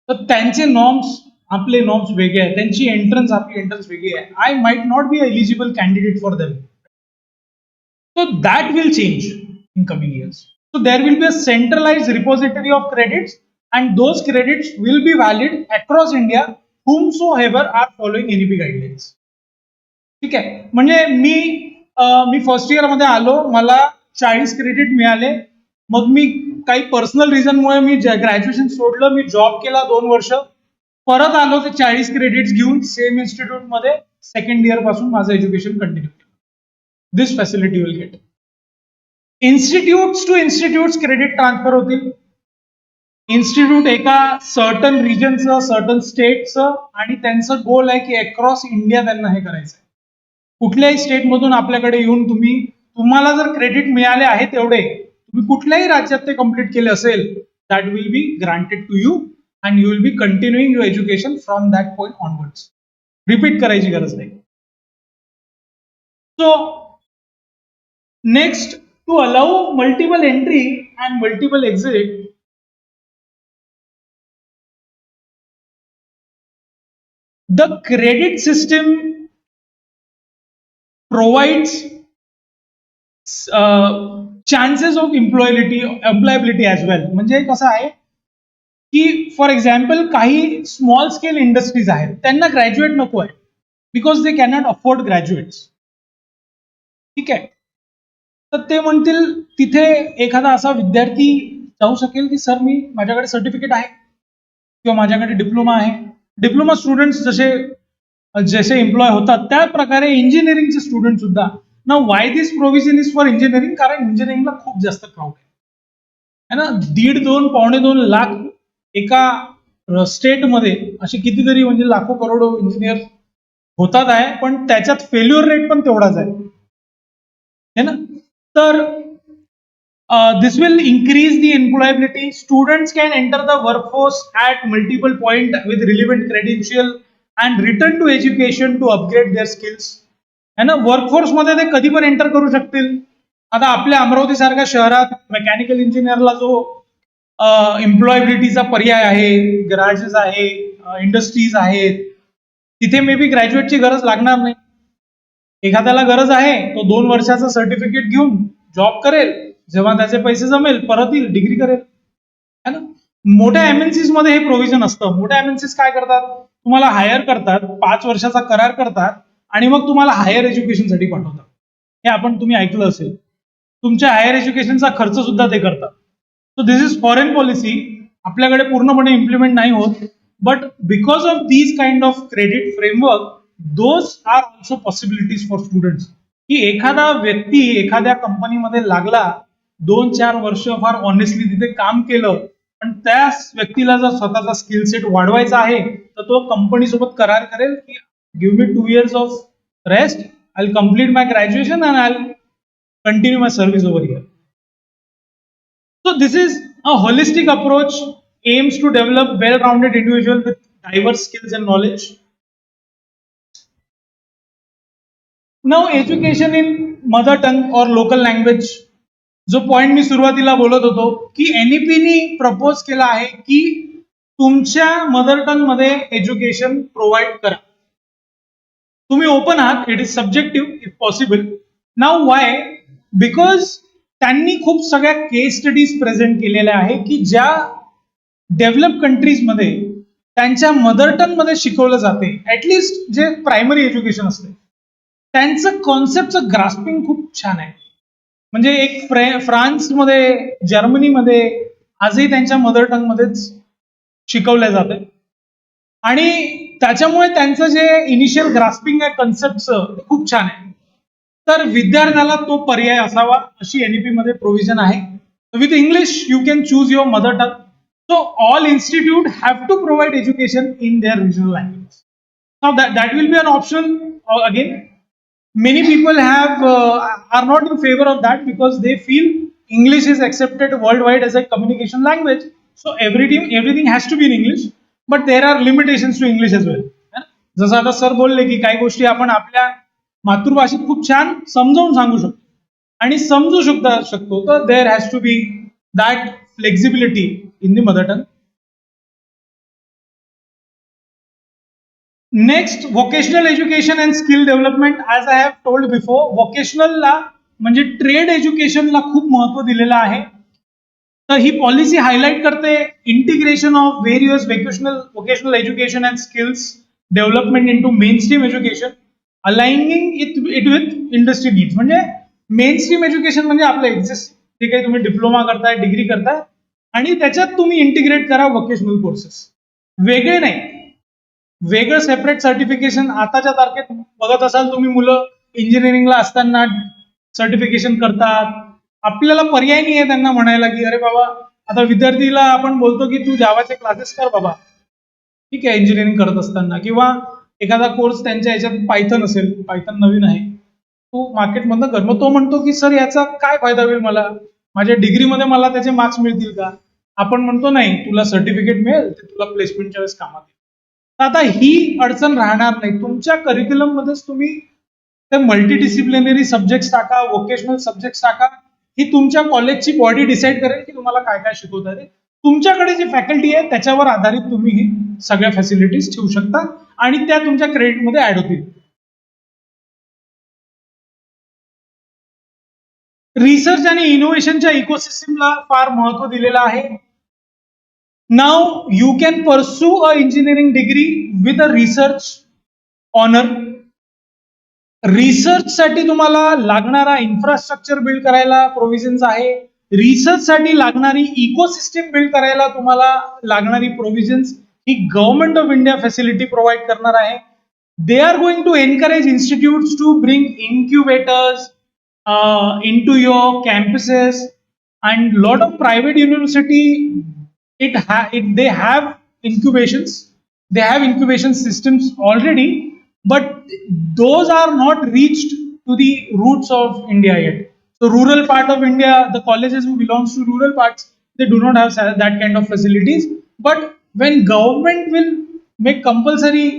B: तर त्यांचे नॉर्म्स आपले नॉर्म्स वेगळे आहेत, त्यांची एंट्रन्स आपली एंट्रन्स वेगळी आहे. I might not be eligible candidate for them. So that will change in coming years. So there will be a centralized repository of credits, and those credits will be valid across India whomsoever are following NEP guidelines. ठीक आहे. म्हणजे मी फर्स्ट इयर मध्ये आलो, मला 40 क्रेडिट मिळाले. मग मी काही पर्सनल रिझनमुळे मी ग्रॅज्युएशन सोडलं, मी जॉब केला 2 वर्ष, परत आलो ते 40 क्रेडिट्स घेऊन सेम इन्स्टिट्यूट मध्ये सेकंड इयर पासून माझं एज्युकेशन कंटिन्यू केलं. This facility will get. Institutes to institutes credit transfer होतील. इन्स्टिट्यूट एका सर्टन रिजनचं, सर्टन स्टेटचं, आणि त्यांचं गोल आहे की अक्रॉस इंडिया त्यांना हे करायचं आहे. कुठल्याही स्टेटमधून आपल्याकडे येऊन तुम्हाला जर क्रेडिट मिळाले आहे तेवढे, तुम्ही कुठल्याही राज्यात ते कम्प्लीट केले असेल, that will be granted to you and you will be continuing your education from that point onwards. Repeat करायची गरज नाही. So next, to allow multiple entry and multiple exit, the credit system provides chances of employability as well. म्हणजे कसं आहे की फॉर एक्झाम्पल काही स्मॉल स्केल इंडस्ट्रीज आहेत, त्यांना ग्रॅज्युएट नको आहे because they cannot afford graduates. ठीक आहे. तर ते म्हणतील तिथे एखादा असा विद्यार्थी जाऊ शकेल की सर माझ्याकडे सर्टिफिकेट आहे किंवा माझ्याकडे डिप्लोमा आहे. डिप्लोमा स्टुडंट्स जसे एम्प्लॉय होतात, त्या प्रकारे इंजिनिअरिंगचे स्टुडंट सुद्धा. ना why this provision is for engineering, कारण इंजिनिअरिंगला खूप जास्त क्राऊड आहे ना. 1.5-2 $2.25 लाख एका स्टेटमध्ये असे कितीतरी, म्हणजे लाखो करोडो इंजिनियर होतात आहे, पण त्याच्यात फेल्युअर रेट पण तेवढाच आहे ना. तर this will increase the employability. Students can enter the workforce at multiple points with relevant credential and return to education to upgrade their skills. है ना. वर्कफोर्स मध्ये ते कधी पण एंटर करू शकतील. आता आपल्या अमरावती सारख्या शहरात मेकॅनिकल इंजिनियरला जो एम्प्लॉयबिलिटीचा पर्याय आहे, गॅरेजेस आहे, इंडस्ट्रीज आहेत, तिथे मे बी ग्रॅज्युएटची गरज लागणार नाही. एखाद्याला गरज आहे, तो 2 वर्षाचं सर्टिफिकेट घेऊन जॉब करेल, जेव्हा त्याचे पैसे जमेल परत येईल, डिग्री करेल, है ना. मोठ्या एमएनसीज मध्ये हे प्रोव्हिजन असतं. मोठ्या एमएनसीज काय करतात, तुम्हाला हायर करतात, 5 वर्षाचा करार करतात आणि मग तुम्हाला हायर एज्युकेशनसाठी पाठवतात. हे तुम्ही ऐकलं असेल. तुमच्या हायर एज्युकेशनचा खर्च सुद्धा ते करतात. So this is foreign policy. आपल्याकडे पूर्णपणे इम्प्लिमेंट नाही होत, but because of these kind of credit framework, those are also possibilities for students. की एखादा व्यक्ती एखाद्या कंपनीमध्ये लागला, 2-4 वर्ष फार ऑनेस्टली तिथे काम केलं, पण त्या व्यक्तीला जर स्वतःचा स्किल सेट वाढवायचा आहे, तर तो कंपनी सोबत करार करेल की give me 2 years of rest, I will complete my graduation and I will continue my service over here. So this is a holistic approach aims to develop well-rounded individual with diverse skills and knowledge. Now education in mother tongue or local language, जो पॉइंट मी सुरुवातीला बोलत होतो की NEP-नी प्रपोज केला आहे की तुमच्या मदर टंग मध्ये एज्युकेशन प्रोव्हाइड करा. तुम्ही ओपन आहात, it is subjective if possible. Now Y? Because त्यांनी खूप सगळ्या केस स्टडीज प्रेझेंट केलेल्या आहे की ज्या डेव्हलप कंट्रीजमध्ये त्यांच्या मदर टंग मध्ये शिकवलं जाते, ऍटलिस्ट जे प्रायमरी एज्युकेशन असते, त्यांचं कॉन्सेप्टचं ग्रास्पिंग खूप छान आहे. म्हणजे एक फ्रान्समध्ये, जर्मनीमध्ये आजही त्यांच्या मदर टंग मध्येच शिकवल्या जाते आणि त्याच्यामुळे त्यांचं जे इनिशियल ग्रास्पिंग आहे कन्सेप्टचं ते खूप छान आहे. तर विद्यार्थ्याला तो पर्याय असावा अशी NEP मध्ये प्रोव्हिजन आहे. With English you can choose your mother tongue. So all institute have to provide education in their regional language. Now that will be an option. Again, many people are not in favor of that because they feel English is accepted worldwide as a communication language. So everything has to be in English, but there are limitations to English as well. है ना? जसं आता सर बोलले की काही गोष्टी आपण आपल्या मातृभाषेत खूप छान समजावून सांगू शकतो आणि समजू शकतो, तर there has to be that flexibility in the mother tongue. Next, vocational education and skill development. As I have told before, व्होकेशनलला म्हणजे ट्रेड एज्युकेशनला खूप महत्व दिलेलं आहे. तर ही पॉलिसी हायलाइट करते integration of various vocational education and skills development into mainstream education, aligning it with industry needs. म्हणजे मेन स्ट्रीम एज्युकेशन म्हणजे आपलं एक्झिस्ट, जे काही तुम्ही डिप्लोमा करताय, डिग्री करताय, आणि त्याच्यात तुम्ही इंटिग्रेट करा व्होकेशनल कोर्सेस. वेगळे नाही, वेगळं सेपरेट सर्टिफिकेशन. आताच्या तारखेत बघत असाल तुम्ही, मुलं इंजिनिअरिंगला असताना सर्टिफिकेशन करतात. आपल्याला पर्याय नाही आहे त्यांना म्हणायला की अरे बाबा, आता विद्यार्थीला आपण बोलतो की तू जावाचे क्लासेस कर बाबा, ठीक आहे, इंजिनिअरिंग करत असताना, किंवा एखादा कोर्स त्यांच्या ह्याच्यात पायथन असेल, पायथन नवीन आहे, तू मार्केटमधनं कर. मग तो म्हणतो की सर याचा काय फायदा होईल मला, माझ्या डिग्रीमध्ये मला त्याचे मार्क्स मिळतील का? आपण म्हणतो नाही, तुला सर्टिफिकेट मिळेल, ते तुला प्लेसमेंटच्या वेळेस कामात येईल. आता ही अडचण राहणार नाही. तुमच्या करिक्युलम मध्येच तुम्ही ते मल्टीडिसिप्लिनरी सब्जेक्ट टाका, व्होकेशनल सब्जेक्ट टाका. ही तुमच्या कॉलेजची बॉडी डिसाईड करेल की तुम्हाला काय काय शिकवता येते. तुमच्याकडे जी फॅकल्टी आहे त्याच्यावर आधारित तुम्ही ही सगळ्या फॅसिलिटीज ठेवू शकता आणि त्या तुमच्या क्रेडिटमध्ये ऍड होतील. रिसर्च आणि इनोव्हेशनच्या इकोसिस्टमला फार महत्व दिलेलं आहे. Now you can pursue a engineering degree with a research honor. Research साठी तुम्हाला लागणारा इन्फ्रास्ट्रक्चर बिल्ड करायला प्रोव्हिजन्स आहे. रिसर्च साठी लागणारी इकोसिस्टम बिल्ड करायला तुम्हाला लागणारी प्रोव्हिजन्स ही government of India facility provide करणार आहे. They are going to encourage institutes to bring incubators into your campuses, and lot of private university they have incubations, they have incubation systems already, but those are not reached to the roots of India yet. So rural part of India, the colleges who belongs to rural parts, they do not have that kind of facilities. But when government will make compulsory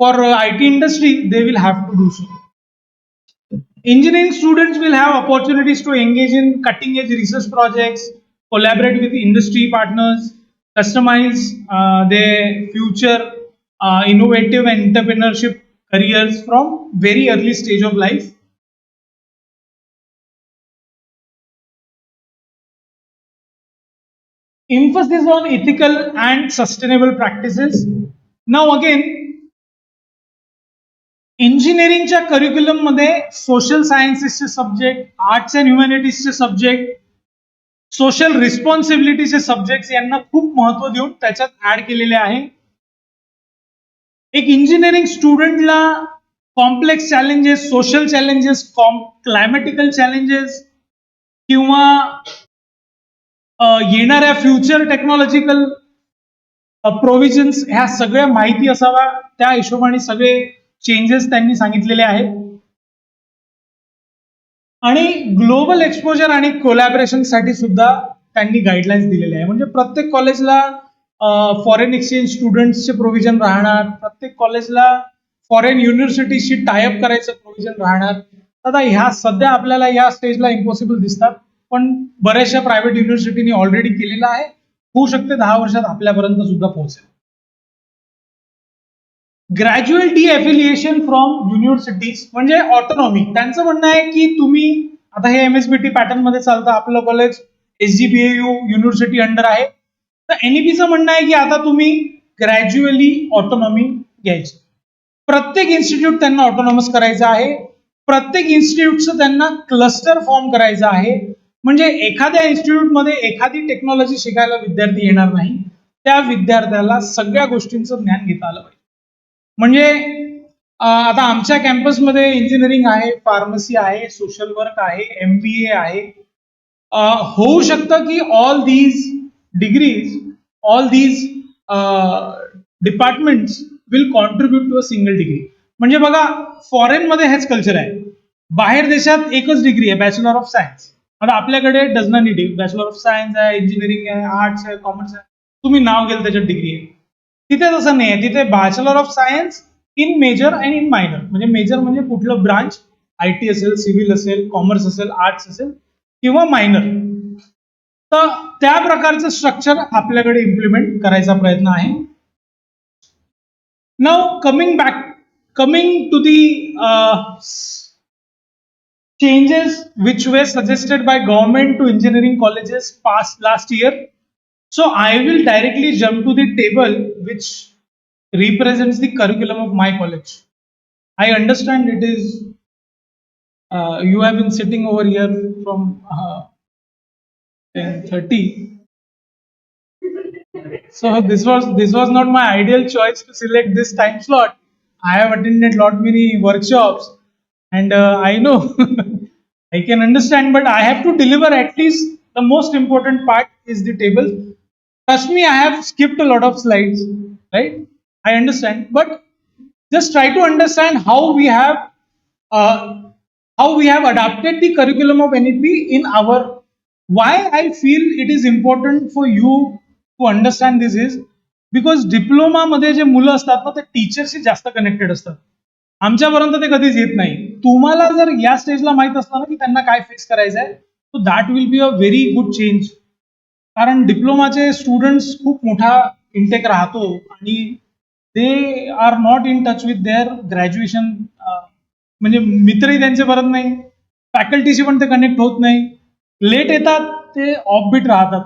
B: for IT industry, they will have to do so. Engineering students will have opportunities to engage in cutting edge research projects, collaborate with industry partners, customize their future innovative and entrepreneurship careers from very early stage of life. Emphasis on ethical and sustainable practices. Now again, इंजिनिअरिंगच्या करिक्युलम मध्ये सोशल सायन्सेसचे सब्जेक्ट, आर्ट्स अँड ह्युमॅनिटीजचे सब्जेक्ट, सोशल रिस्पॉन्सिबिलिटीचे सब्जेक्ट यांना खूप महत्व देऊन त्याच्यात ऍड केलेले आहे. एक इंजिनिअरिंग स्टुडंटला complex challenges, social challenges, climatical challenges किंवा येणाऱ्या फ्युचर टेक्नॉलॉजिकल प्रोव्हिजन्स ह्या सगळ्या माहिती असावा, त्या हिशोबाने सगळे चेंजेस त्यांनी सांगितलेले आहेत. आणि ग्लोबल एक्सपोजर आणि कोलॅबरेशन साठी सुद्धा त्यांनी गाईडलाईन्स दिलेले आहे. म्हणजे प्रत्येक कॉलेजला फॉरेन एक्सचेंज स्टुडंट्सचे प्रोव्हिजन राहणार, प्रत्येक कॉलेजला फॉरेन युनिव्हर्सिटीशी टायअप करायचं प्रोव्हिजन राहणार. आता ह्या सध्या आपल्याला या स्टेजला इम्पॉसिबल दिसतात, पण बऱ्याचशा प्रायव्हेट युनिव्हर्सिटीनी ऑलरेडी केलेलं आहे. होऊ शकते 10 वर्षात आपल्यापर्यंत सुद्धा पोहोचेल. Gradual D affiliation from universities म्हणजे ऑटोनॉमी. त्यांचं म्हणणं आहे की तुम्ही आता हे MSBT पॅटर्न मध्ये चालतं, आपलं कॉलेज SGBAU युनिव्हर्सिटी अंडर आहे. तर NEPचं म्हणणं आहे की आता तुम्ही ग्रॅज्युअली ऑटोनॉमी घ्यायची. प्रत्येक इन्स्टिट्यूट त्यांना ऑटोनॉमस करायचं आहे. प्रत्येक इन्स्टिट्यूटचं त्यांना क्लस्टर फॉर्म करायचं आहे. म्हणजे एखाद्या इन्स्टिट्यूटमध्ये एखादी टेक्नॉलॉजी शिकायला विद्यार्थी येणार नाही, त्या विद्यार्थ्याला सगळ्या गोष्टींचं ज्ञान घेता आलं पाहिजे. म्हणजे आता आमच्या कॅम्पसमध्ये इंजिनिअरिंग आहे, फार्मसी आहे, सोशल वर्क आहे, MBA आहे. होऊ शकतं की all these degrees, all these departments will contribute to a single degree. म्हणजे बघा, फॉरेनमध्ये हेच कल्चर आहे. बाहेर देशात एकच डिग्री आहे, बॅचलर ऑफ सायन्स. आता आपल्याकडे डझनानी डिग्री, बॅचलर ऑफ सायन्स आहे, इंजिनिअरिंग आहे, आर्ट्स आहे, कॉमर्स आहे, तुम्ही नाव घेल त्याच्यात डिग्री आहे. तिथे तसं नाही आहे. तिथे bachelor of science in major and in minor. म्हणजे मेजर म्हणजे कुठलं ब्रांच, IT असेल, सिव्हिल असेल, कॉमर्स असेल, आर्ट्स असेल किंवा मायनर. तर त्या प्रकारचं स्ट्रक्चर आपल्याकडे इम्प्लिमेंट करायचा प्रयत्न आहे. Now coming to the changes which were suggested by government to engineering colleges past last year. So I will directly jump to the table which represents the curriculum of my college. I understand it is you have been sitting over here from 10:30. So this was not my ideal choice to select this time slot. I have attended lot many workshops, and I know I can understand, but I have to deliver at least the most important part is the table. Trust me, I have skipped a lot of slides, right? I understand, but just try to understand uh, how we have adapted the curriculum of NEP in our. Why I feel it is important for you to understand this is because diploma मध्ये जे मुलं असतात ना, ते टीचरशी जास्त कनेक्टेड असतात. आमच्यापर्यंत ते कधीच येत नाही. तुम्हाला जर या स्टेजला माहित असतं ना की त्यांना काय फिक्स करायचं आहे, so that will be a very good change. कारण डिप्लोमाचे स्टुडंट्स खूप मोठा इंटेक राहतो आणि they are not in touch with their graduation. म्हणजे मित्रही त्यांचे भरत नाही, फॅकल्टीशी पण ते कनेक्ट होत नाही, लेट येतात, ते ऑफबीट राहतात.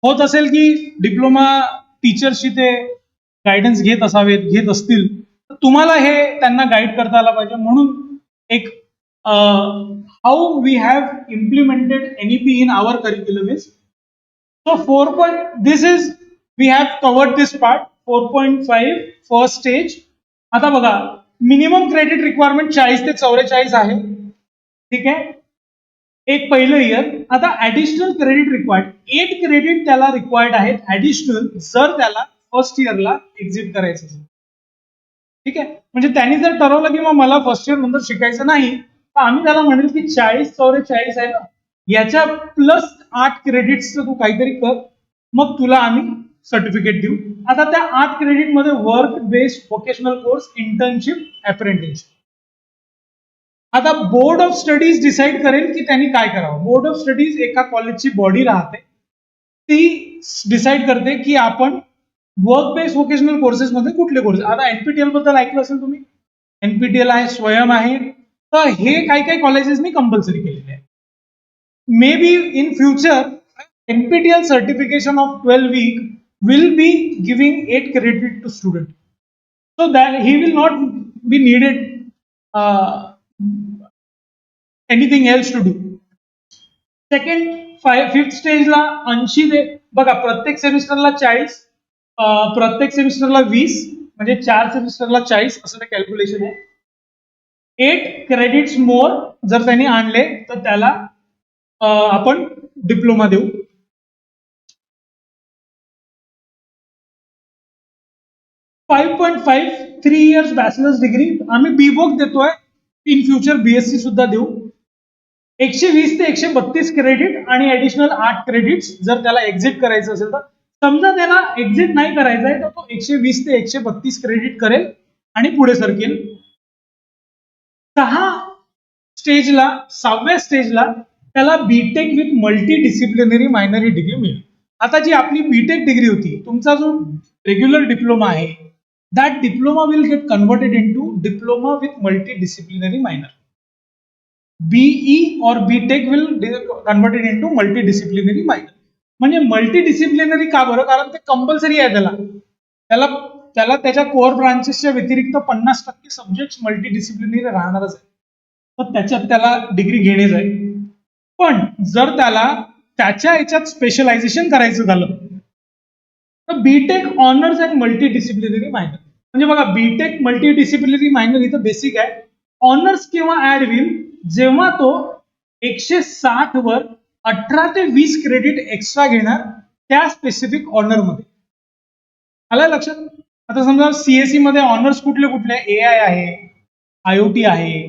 B: होत असेल की डिप्लोमा टीचरशी ते गायडन्स घेत असतील, तर तुम्हाला हे त्यांना गाईड करता आलं पाहिजे. म्हणून एक how we have implemented NEP in our curriculum is so 4. This is we have covered this part 4.5 first stage. आता बघा, मिनिमम क्रेडिट रिक्वायरमेंट 40 ते 44 आहे. ठीक आहे, एक पहिलं इयर. आता ऍडिशनल क्रेडिट रिक्वायर्ड 8 क्रेडिट त्याला रिक्वायर्ड आहेत ऍडिशनल, जर त्याला फर्स्ट इयरला एक्झिट करायचं असेल. ठीक आहे, म्हणजे त्यांनी जर ठरवलं की मग मला फर्स्ट इयर नंतर शिकायचं नाही, तर आम्ही त्याला म्हणेल की 40-44 आहे ना, याच्या प्लस 8 क्रेडिट्सचं तू काहीतरी कर, मग तुला आम्ही सर्टिफिकेट देऊ. आता त्या 8 क्रेडिट मध्ये work based vocational course, internship, apprenticeship. आता बोर्ड ऑफ स्टडीज डिसाईड करेल की त्यांनी काय करावं. बोर्ड ऑफ स्टडीज एका कॉलेजची बॉडी राहते, ती डिसाईड करते की आपण वर्क बेस्ड व्होकेशनल कोर्सेस मध्ये कुठले कोर्सेस. आता NPTEL बद्दल ऐकलं असेल तुम्ही, NPTEL आहे, स्वयं आहे, तर हे काही काही कॉलेजेसनी कंपल्सरी केलेले आहे. May be in future NPTEL certification of 12 week will be giving 8 credit to student, so that he will not be needed anything else to do. Second 5th स्टेजला 80 दे. बघा, प्रत्येक सेमिस्टरला 40, प्रत्येक सेमिस्टरला 20, म्हणजे 4 सेमिस्टरला 40 असं ते कॅल्क्युलेशन आहे. 8 क्रेडिट्स मोर जर त्यांनी आणले तर त्याला आपण डिप्लोमा देऊ. 5.5 3 इयर्स बॅचलर्स डिग्री आम्ही बीवोक देतोय, इन फ्युचर बीएससी सुद्धा देऊ. 120 ते 132 क्रेडिट आणि ऍडिशनल 8 क्रेडिट्स जर त्याला एक्झिट करायचं असेल तर. समजा त्याला एक्झिट नाही करायचं आहे तर तो 120 ते 132 क्रेडिट करेल आणि पुढे सरकेल. 6व्या स्टेजला त्याला BTech with multidisciplinary minor ही डिग्री मिळेल. आता जी आपली बीटेक डिग्री होती, तुमचा जो रेग्युलर डिप्लोमा आहे, that diploma will get converted into diploma with multidisciplinary minor. BE और BTech will converted into multidisciplinary minor. म्हणजे मल्टी डिसिप्लिनरी का बरं? कारण ते कंपल्सरी आहे त्याला त्याच्या कोअर ब्रांचेसच्या व्यतिरिक्त 50% सब्जेक्ट मल्टी डिसिप्लिनरी राहणारच आहे. तर त्याच्यात त्याला डिग्री घेणेच आहे. पण जर त्याला त्याच्या याच्यात स्पेशलायझेशन करायचं झालं तर BTech honours and multidisciplinary minor. म्हणजे बघा, बीटेक मल्टी डिसिप्लिनरी मायनर इथं बेसिक आहे. ऑनर्स किंवा ऍड होईल जेव्हा तो 160 वर 18 ते 20 क्रेडिट एक्स्ट्रा घेणार त्या स्पेसिफिक ऑनर मध्ये. आलं लक्षात? आता समजा सीएससी मध्ये ऑनर्स कुठले कुठले? एआय आहे, आयओटी आहे,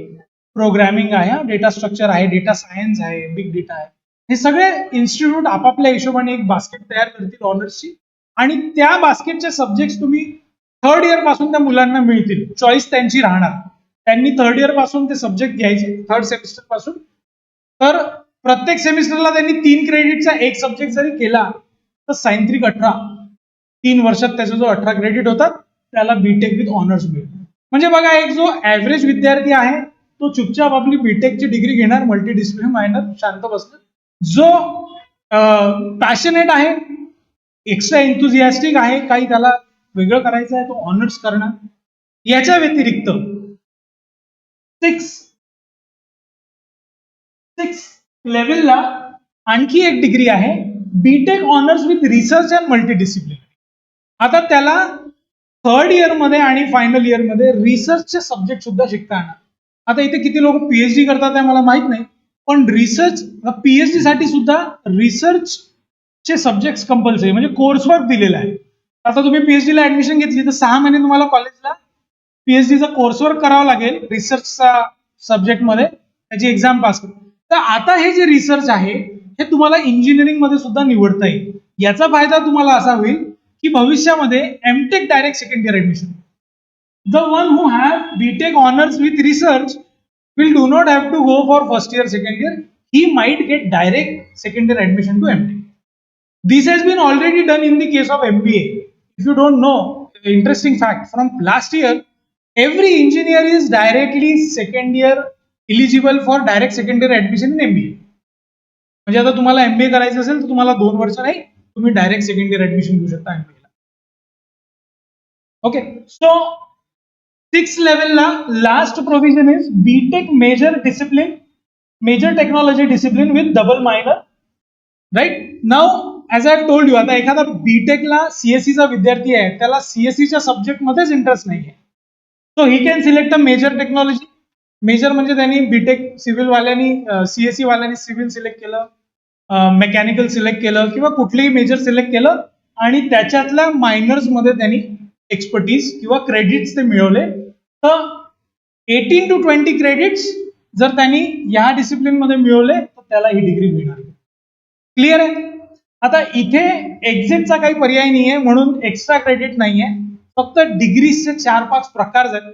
B: प्रोग्रामिंग आहे, डेटा स्ट्रक्चर आहे, डेटा सायन्स आहे, बिग डेटा आहे. हे सगळे इन्स्टिट्यूट आपापल्या हिशोबाने एक बास्केट तयार करतील ऑनर्सची आणि त्या बास्केटचे सब्जेक्ट तुम्ही थर्ड इयर पासून त्या मुलांना मिळतील. चॉईस त्यांची राहणार. त्यांनी थर्ड इयर पासून ते सब्जेक्ट घ्यायचे, थर्ड सेमिस्टर पासून. तर प्रत्येक सेमिस्टरला त्यांनी 3 क्रेडिटचा एक सब्जेक्ट जरी केला तर 18 3 वर्षात त्याचा जो 18 क्रेडिट होतात त्याला बीटेक विथ ऑनर्स मिळेल. म्हणजे बघा, एक जो ऍव्हरेज विद्यार्थी आहे तो चुपचाप आपली बीटेकची डिग्री घेणार, मल्टी डिसिप्लिन मायनर, शांत बसणार. जो पॅशनेट आहे, एक्स्ट्रा एन्थुझियास्टिक आहे, काही त्याला वेगळं करायचं आहे, तो ऑनर्स करणार. याच्या व्यतिरिक्त 6 लेवलला आणखी एक डिग्री आहे, BTech honours with research and multi discipline. आता त्याला थर्ड इयर मध्ये आणि फायनल इयर मध्ये रिसर्चचे सब्जेक्ट सुद्धा शिकता येणार. आता इथे किती लोक पीएचडी करतात आहे मला माहित नाही, पण रिसर्च पीएचडी साठी सुद्धा रिसर्चचे सब्जेक्ट कंपल्सरी, म्हणजे कोर्सवर्क दिलेला आहे. आता तुम्ही पीएचडीला ऍडमिशन घेतली तर 6 महिने तुम्हाला कॉलेजला पीएचडीचा कोर्सवर्क करावा लागेल रिसर्चचा सब्जेक्ट मध्ये, त्याची एक्झाम पास करून. तर आता हे जे रिसर्च आहे हे तुम्हाला इंजिनिअरिंग मध्ये सुद्धा निवडता येईल. याचा फायदा तुम्हाला असा होईल की भविष्यामध्ये MTech direct second year admission, the one who have BTech honours with research will do not have to go for first year, second year. He might get direct second year admission to MTech. This has been already done in the case of MBA. If you don't know, interesting fact, from last year, every engineer is directly second year eligible for direct second year admission in MBA. म्हणजे आता तुम्हाला एमबीए करायचं असेल तर तुम्हाला 2 वर्ष नाही, तुम्ही डायरेक्ट सेकंड इयर ऍडमिशन घेऊ शकता एमबीए ला. ओके, सो 6 लेवलला last provision is BTech major discipline, major technology discipline with double minor. Right now as I told you, आता एखादा बीटेकला सीएससीचा विद्यार्थी आहे, त्याला सीएससीच्या सब्जेक्ट मध्येच इंटरेस्ट नाही आहे, so he can select a major technology. Major म्हणजे त्यांनी बीटेक सिव्हिल वाल्यांनी, सीएससी वाल्यांनी सिव्हिल सिलेक्ट केलं, मेकॅनिकल सिलेक्ट केलं किंवा कुठलेही मेजर सिलेक्ट केलं आणि त्याच्यातल्या मायनर्स मध्ये त्यांनी एक्सपर्टीज किंवा क्रेडिट्स ते मिळवले. तर 18 to 20 क्रेडिट्स जर त्यांनी या डिसिप्लिन मध्ये मिळवले तर त्याला ही डिग्री मिळणार. क्लिअर आहे? आता इथे एक्झिटचा काही पर्याय नाहीये म्हणून एक्स्ट्रा क्रेडिट नाहीये, फक्त डिग्रीजचे 4-5 प्रकार आहेत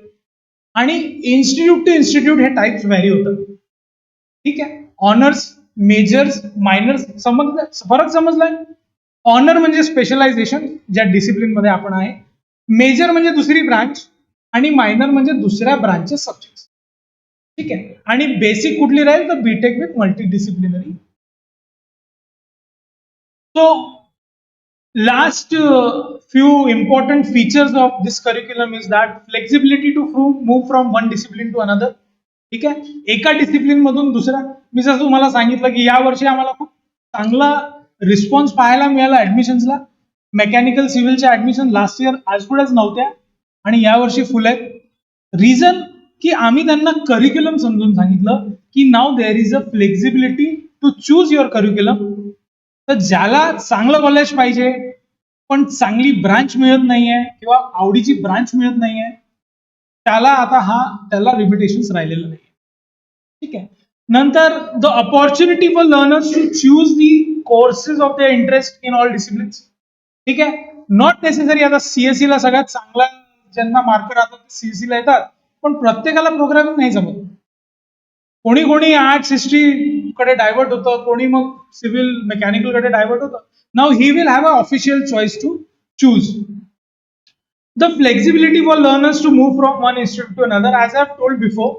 B: आणि इन्स्टिट्यूट टू इन्स्टिट्यूट हे टाइप्स व्हॅरी होतात. ठीक आहे, ऑनर्स, मेजर्स, मायनर्स, फरक समजलाय? ऑनर म्हणजे स्पेशलायझेशन ज्या डिसिप्लिन मध्ये आपण आहे, मेजर म्हणजे दुसरी ब्रांच आणि मायनर म्हणजे दुसऱ्या ब्रांचचे सब्जेक्ट. ठीक आहे, आणि बेसिक कुठली राहील तर BTech with multidisciplinary. So last few important features of this curriculum is that flexibility to move from one discipline to another. ठीक आहे, एका डिसिप्लिन मधून दुसरा. मी जसं तुम्हाला सांगितलं की या वर्षी आम्हाला खूप चांगला रिस्पॉन्स पाहायला मिळाला ऍडमिशन्सला. मेकॅनिकल सिव्हिलच्या ऍडमिशन लास्ट इयर आज पुढेच नव्हत्या आणि यावर्षी फुल आहेत. रिझन की आम्ही त्यांना करिक्युलम समजून सांगितलं की now there is a flexibility to choose your curriculum. तर ज्याला चांगलं कॉलेज पाहिजे पण चांगली ब्रांच मिळत नाहीये किंवा आवडीची ब्रांच मिळत नाहीये, त्याला आता त्याला लिमिटेशन्स राहिलेलं नाही. ठीक आहे. नंतर the opportunity for learners to choose the courses of the interest in all disciplines. ठीक आहे. नॉट नेसेसरी आता सीएससी ला सगळ्यात चांगला ज्यांना मार्क राहतात ते सीएससी ला येतात, पण प्रत्येकाला प्रोग्रामिंग नाही जमत. कोणी कोणी आर्ट्स हिस्ट्री कडे डायव्हर्ट होतं, कोणी मग सिव्हिल मेकॅनिकल कडे डायव्हर्ट होतं. Now he will have a official choice to choose. The flexibility for learners to move from one institute to another, as I have told before.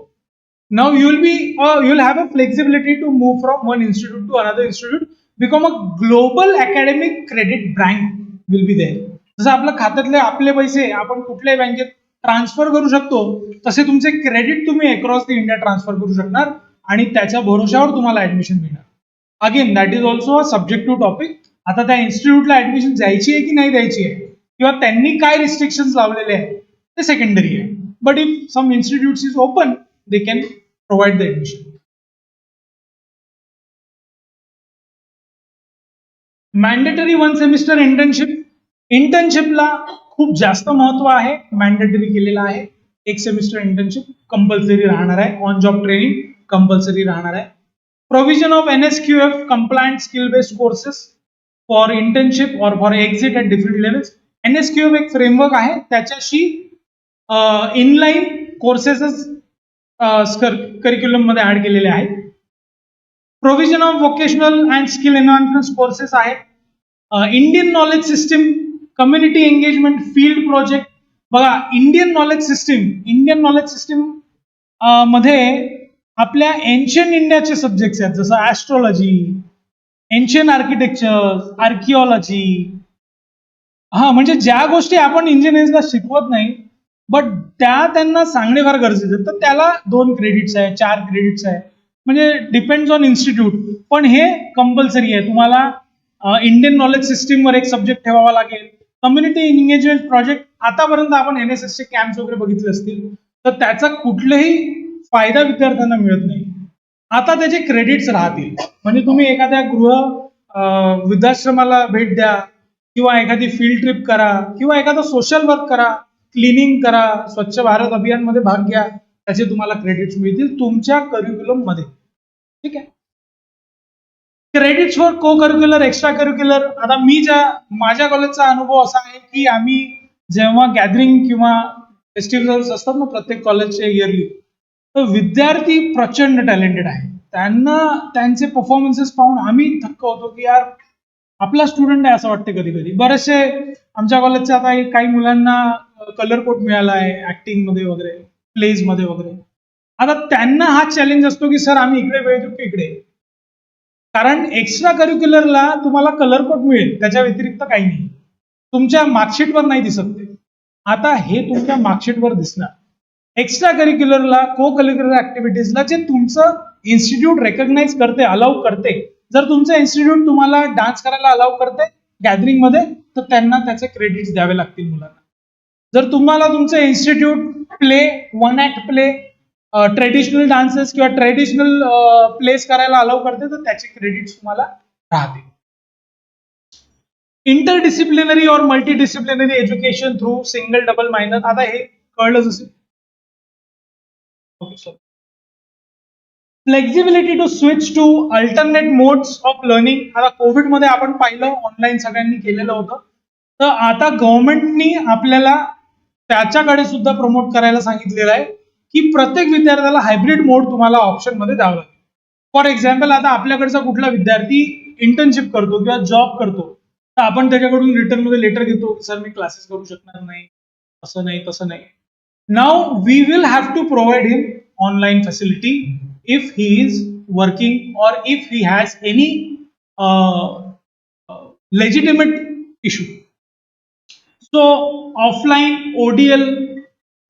B: Now you'll have a flexibility to move from one institute to another institute, become a global academic credit bank will be there. जसं आपल्या खात्यातले आपले पैसे आपण कुठल्याही बँकेत ट्रान्सफर करू शकतो, तसे तुमचे क्रेडिट तुम्ही अक्रॉस द इंडिया ट्रान्सफर करू शकणार आणि त्याच्या भरोशावर तुम्हाला ऍडमिशन मिळणार. Again that is also a subjective topic. आता त्या इन्स्टिट्यूटला ऍडमिशन द्यायची आहे की नाही द्यायची आहे किंवा त्यांनी काय रिस्ट्रिक्शन्स लावलेले आहेत ते सेकंडरी आहे. But if some institutes is open they can provide the admission. Mandatory one semester internship. इंटर्नशिपला खूप जास्त महत्व आहे, मॅन्डेटरी केलेलं आहे. एक सेमिस्टर इंटर्नशिप कंपल्सरी राहणार आहे. ऑन जॉब ट्रेनिंग कंपल्सरी राहणार आहे. Provision of NSQF compliant skill based courses for internship or for exit at different levels. NSQF एक फ्रेमवर्क आहे, त्याच्याशी इनलाईन कोर्सेस करिक्युलम मध्ये ऍड केलेले आहेत. Provision of vocational and skill enhancement courses आहेत. Indian knowledge system, community engagement, field project. बघा इंडियन नॉलेज सिस्टीम मध्ये आपल्या एन्शियंट इंडियाचे सब्जेक्ट्स आहेत, जसं ऍस्ट्रॉलॉजी, एन्शियंट आर्किटेक्चर, आर्किओलॉजी. म्हणजे ज्या गोष्टी आपण इंजिनिअर्सला शिकवत नाही बट त्या त्यांना सांगणे फार गरजेचं आहे, तर त्याला 2 क्रेडिट्स आहे, 4 क्रेडिट्स आहे, म्हणजे डिपेंड्स ऑन इन्स्टिट्यूट. पण हे कंपल्सरी आहे. तुम्हाला इंडियन नॉलेज सिस्टीमवर एक सब्जेक्ट ठेवावा लागेल. कम्युनिटी एंगेजमेंट प्रोजेक्ट, आतापर्यंत आपण NSS चे कॅम्प्स वगैरे बघितले असतील, तर त्याचा कुठलाही फायदा विद्यार्थ्यांना मिळत नाही. आता त्याचे क्रेडिट्स राहतील. म्हणजे तुम्ही एखाद्या वृद्धाश्रमाला भेट द्या किंवा एखादी फील्ड ट्रिप करा किंवा एखादा सोशल वर्क करा, क्लिनिंग करा, स्वच्छ भारत अभियान मध्ये भाग घ्या, त्याचे तुम्हाला क्रेडिट्स मिळतील तुमच्या करिक्युलम मध्ये. ठीक आहे. क्रेडिट्स फॉर को करिक्युलर, एक्स्ट्रा करिक्युलर. आता माझ्या कॉलेजचा अनुभव असा आहे की आम्ही जेव्हा गॅदरिंग किंवा फेस्टिवल्स असतात ना प्रत्येक कॉलेजचे इयरली, तर विद्यार्थी प्रचंड टॅलेंटेड आहे. त्यांना त्यांचे परफॉर्मन्सेस पाहून आम्ही थक्क होतो की यार आपला स्टुडंट आहे असं वाटते कधी कधी. बरेचसे आमच्या कॉलेजचे आता काही मुलांना कलर कोट मिळाला आहे ऍक्टिंग मध्ये वगैरे, प्लेज मध्ये वगैरे. आता त्यांना हा चॅलेंज असतो की सर आम्ही इकडे वेळ देऊ की इकडे, कारण एक्स्ट्रा करिक्युलरला तुम्हाला कलर कोट मिळेल, त्याच्या व्यतिरिक्त काही नाही. तुमच्या मार्कशीटवर नाही दिसत ते. आता हे तुमच्या मार्कशीटवर दिसणार. एक्स्ट्रा करिक्युलरला, को करिक्युलर ऍक्टिव्हिटीजला जे तुमचं इन्स्टिट्यूट रेकग्नाइज करते, अलाउ करते. जर तुमचं इन्स्टिट्यूट तुम्हाला डान्स करायला अलाउ करते गॅदरिंग मध्ये, तर त्यांना त्याचे क्रेडिट्स द्यावे लागतील मुलांना. जर तुम्हाला तुमचं institute play, one act play, traditional dances किंवा ट्रेडिशनल प्लेस करायला अलाउ करते, तर त्याचे क्रेडिट्स तुम्हाला राहतील. इंटरडिसिप्लिनरी और multidisciplinary education through single double minor. आता हे कळलंच असेल. Okay sir. Flexibility to switch to alternate modes of learning. आता कोविडमध्ये आपण पाहिलं ऑनलाईन सगळ्यांनी केलेलं होतं, तर आता गव्हर्नमेंटनी आपल्याला त्याच्याकडे सुद्धा प्रमोट करायला सांगितलेलं आहे की प्रत्येक विद्यार्थ्याला हायब्रिड मोड तुम्हाला ऑप्शन मध्ये द्यावं लागेल. फॉर एक्झाम्पल आता आपल्याकडचा कुठला विद्यार्थी इंटर्नशिप करतो किंवा जॉब करतो, तर आपण त्याच्याकडून रिटर्न मध्ये लेटर घेतो की सर मी क्लासेस करू शकणार नाही, असं नाही तसं नाही. Now we will have to provide him online facility if he is working or if he has any legitimate issue. So offline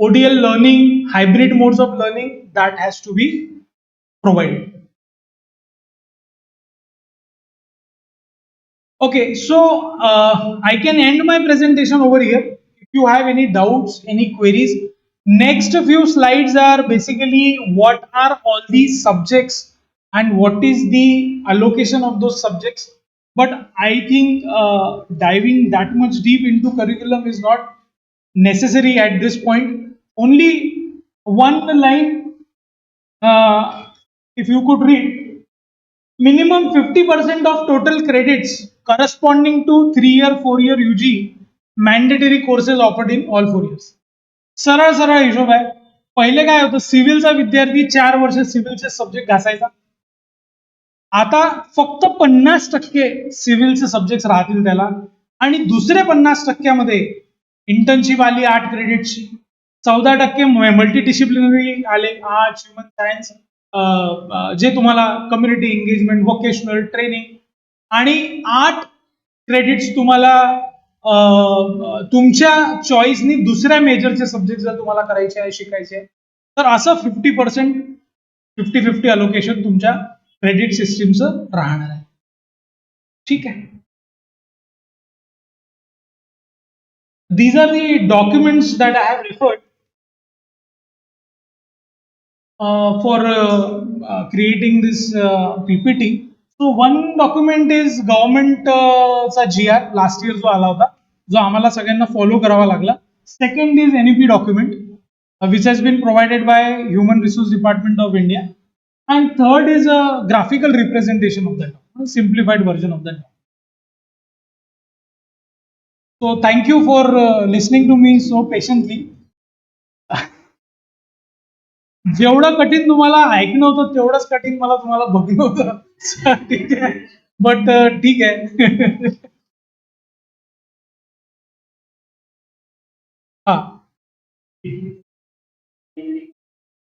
B: ODL learning, hybrid modes of learning, that has to be provided. Okay, so I can end my presentation over here. If you have any doubts, any queries, Next few slides are basically what are all these subjects and what is the allocation of those subjects. But I think diving that much deep into curriculum is not necessary at this point. Only one line, if you could read, minimum 50% of total credits corresponding to 3-year 4-year UG mandatory courses offered in all 4 years. सरळ सरळ हिशोब आहे. पहिले काय होतं, सिव्हिलचा विद्यार्थी 4 वर्ष सिव्हिलचे सब्जेक्ट घासायचा. आता फक्त 50% सिव्हिलचे सब्जेक्ट राहतील त्याला, आणि दुसऱ्या 50%मध्ये इंटर्नशिप आली 8 क्रेडिटची, 14% मल्टी डिसिप्लिनरी आले, आर्ट्स, ह्युमन सायन्स, जे तुम्हाला कम्युनिटी एंगेजमेंट, वोकेशनल ट्रेनिंग, आणि 8 क्रेडिट्स तुम्हाला तुमच्या चॉईसनी दुसऱ्या मेजरचे सब्जेक्ट जर तुम्हाला करायचे आहे, शिकायचे आहे, तर असं 50% 50-50 अलोकेशन तुमच्या क्रेडिट सिस्टीमचं राहणार आहे. ठीक आहे. These are the documents that I have referred for creating this PPT. So one document is government चा GR लास्ट इयर जो आला होता, जो आम्हाला सगळ्यांना फॉलो करावा लागला. Second is NEP document which has been provided by Human Resource Department of India, and third is a graphical representation of that, simplified version of that. So thank you for listening to me so patiently. जेवढं कठीण तुम्हाला ऐकणं होतं तेवढंच कठीण मला तुम्हाला बघणं होतं. ठीक आहे, बट ठीक आहे. हा,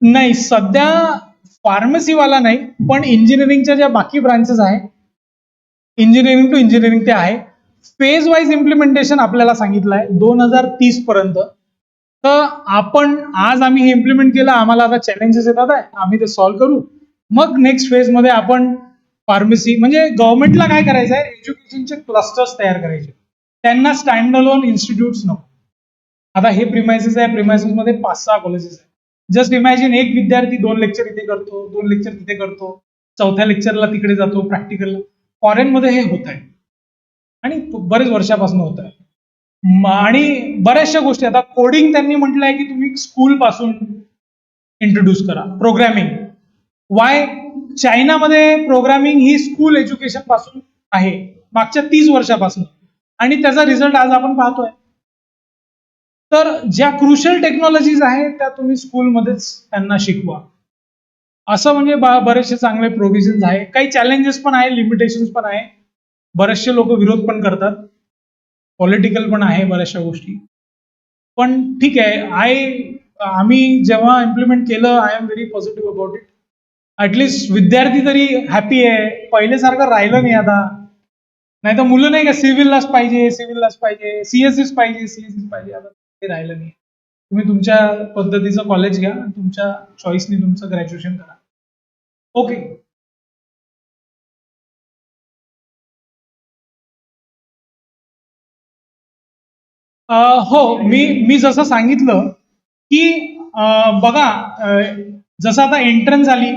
B: नाही सध्या फार्मसीवाला नाही, पण इंजिनिअरिंगच्या ज्या बाकी ब्रांचेस आहे, इंजिनिअरिंग टू इंजिनिअरिंग ते आहे. फेज वाईज इम्प्लिमेंटेशन आपल्याला सांगितलं आहे 2030 पर्यंत. तर आपण आज आम्ही हे इम्प्लिमेंट केलं, आम्हाला आता चॅलेंजेस येतात आहे, आम्ही ते सॉल्व्ह करू. मग नेक्स्ट फेज मध्ये आपण फार्मसी, म्हणजे गव्हर्नमेंटला काय करायचं आहे, एज्युकेशनचे क्लस्टर्स तयार करायचे, त्यांना स्टँड अलोन इन्स्टिट्यूट्स नको. आता हे प्रिमायसेस आहे, प्रिमायसेस मध्ये 5-6 कॉलेजेस आहे. जस्ट इमॅजिन, एक विद्यार्थी 2 लेक्चर इथे करतो, 2 लेक्चर तिथे करतो, 4थ्या लेक्चरला तिकडे जातो प्रॅक्टिकलला. फॉरेनमध्ये हे होत आहे आणि बरेच वर्षापासून होत आहे. आणि बऱ्याचशा गोष्टी, आता कोडिंग त्यांनी म्हटलं आहे की तुम्ही स्कूल पासून इंट्रोड्यूस करा. Programming, Y? चायनामध्ये प्रोग्रामिंग ही स्कूल एज्युकेशन पासून आहे मागच्या 30 वर्षापासून, आणि त्याचा रिझल्ट आज आपण पाहतोय. तर ज्या क्रुशियल टेक्नॉलॉजीज आहेत त्या तुम्ही स्कूलमध्येच त्यांना शिकवा, असं म्हणजे बरेचसे चांगले प्रोव्हिजन्स आहे. काही चॅलेंजेस पण आहे, लिमिटेशन्स पण आहे, बरेचसे लोक विरोध पण करतात, पॉलिटिकल पण आहे बऱ्याचशा गोष्टी. पण ठीक आहे, आम्ही जेव्हा इम्प्लिमेंट केलं, I am very positive about it. At least विद्यार्थी तरी हॅपी आहे, पहिल्यासारखं राहिलं नाही आता. नाही तर मुलं नाही का सिव्हिललाच पाहिजे, सिव्हिललाच पाहिजे, सीएससीच पाहिजे, सीएससीच पाहिजे, आता ते राहिलं नाही. तुम्ही तुमच्या पद्धतीचं कॉलेज घ्या, तुमच्या चॉईसनी तुमचं ग्रॅज्युएशन करा. ओके. हो, मी जसं सांगितलं की बघा, जसं आता एंट्रन्स आली,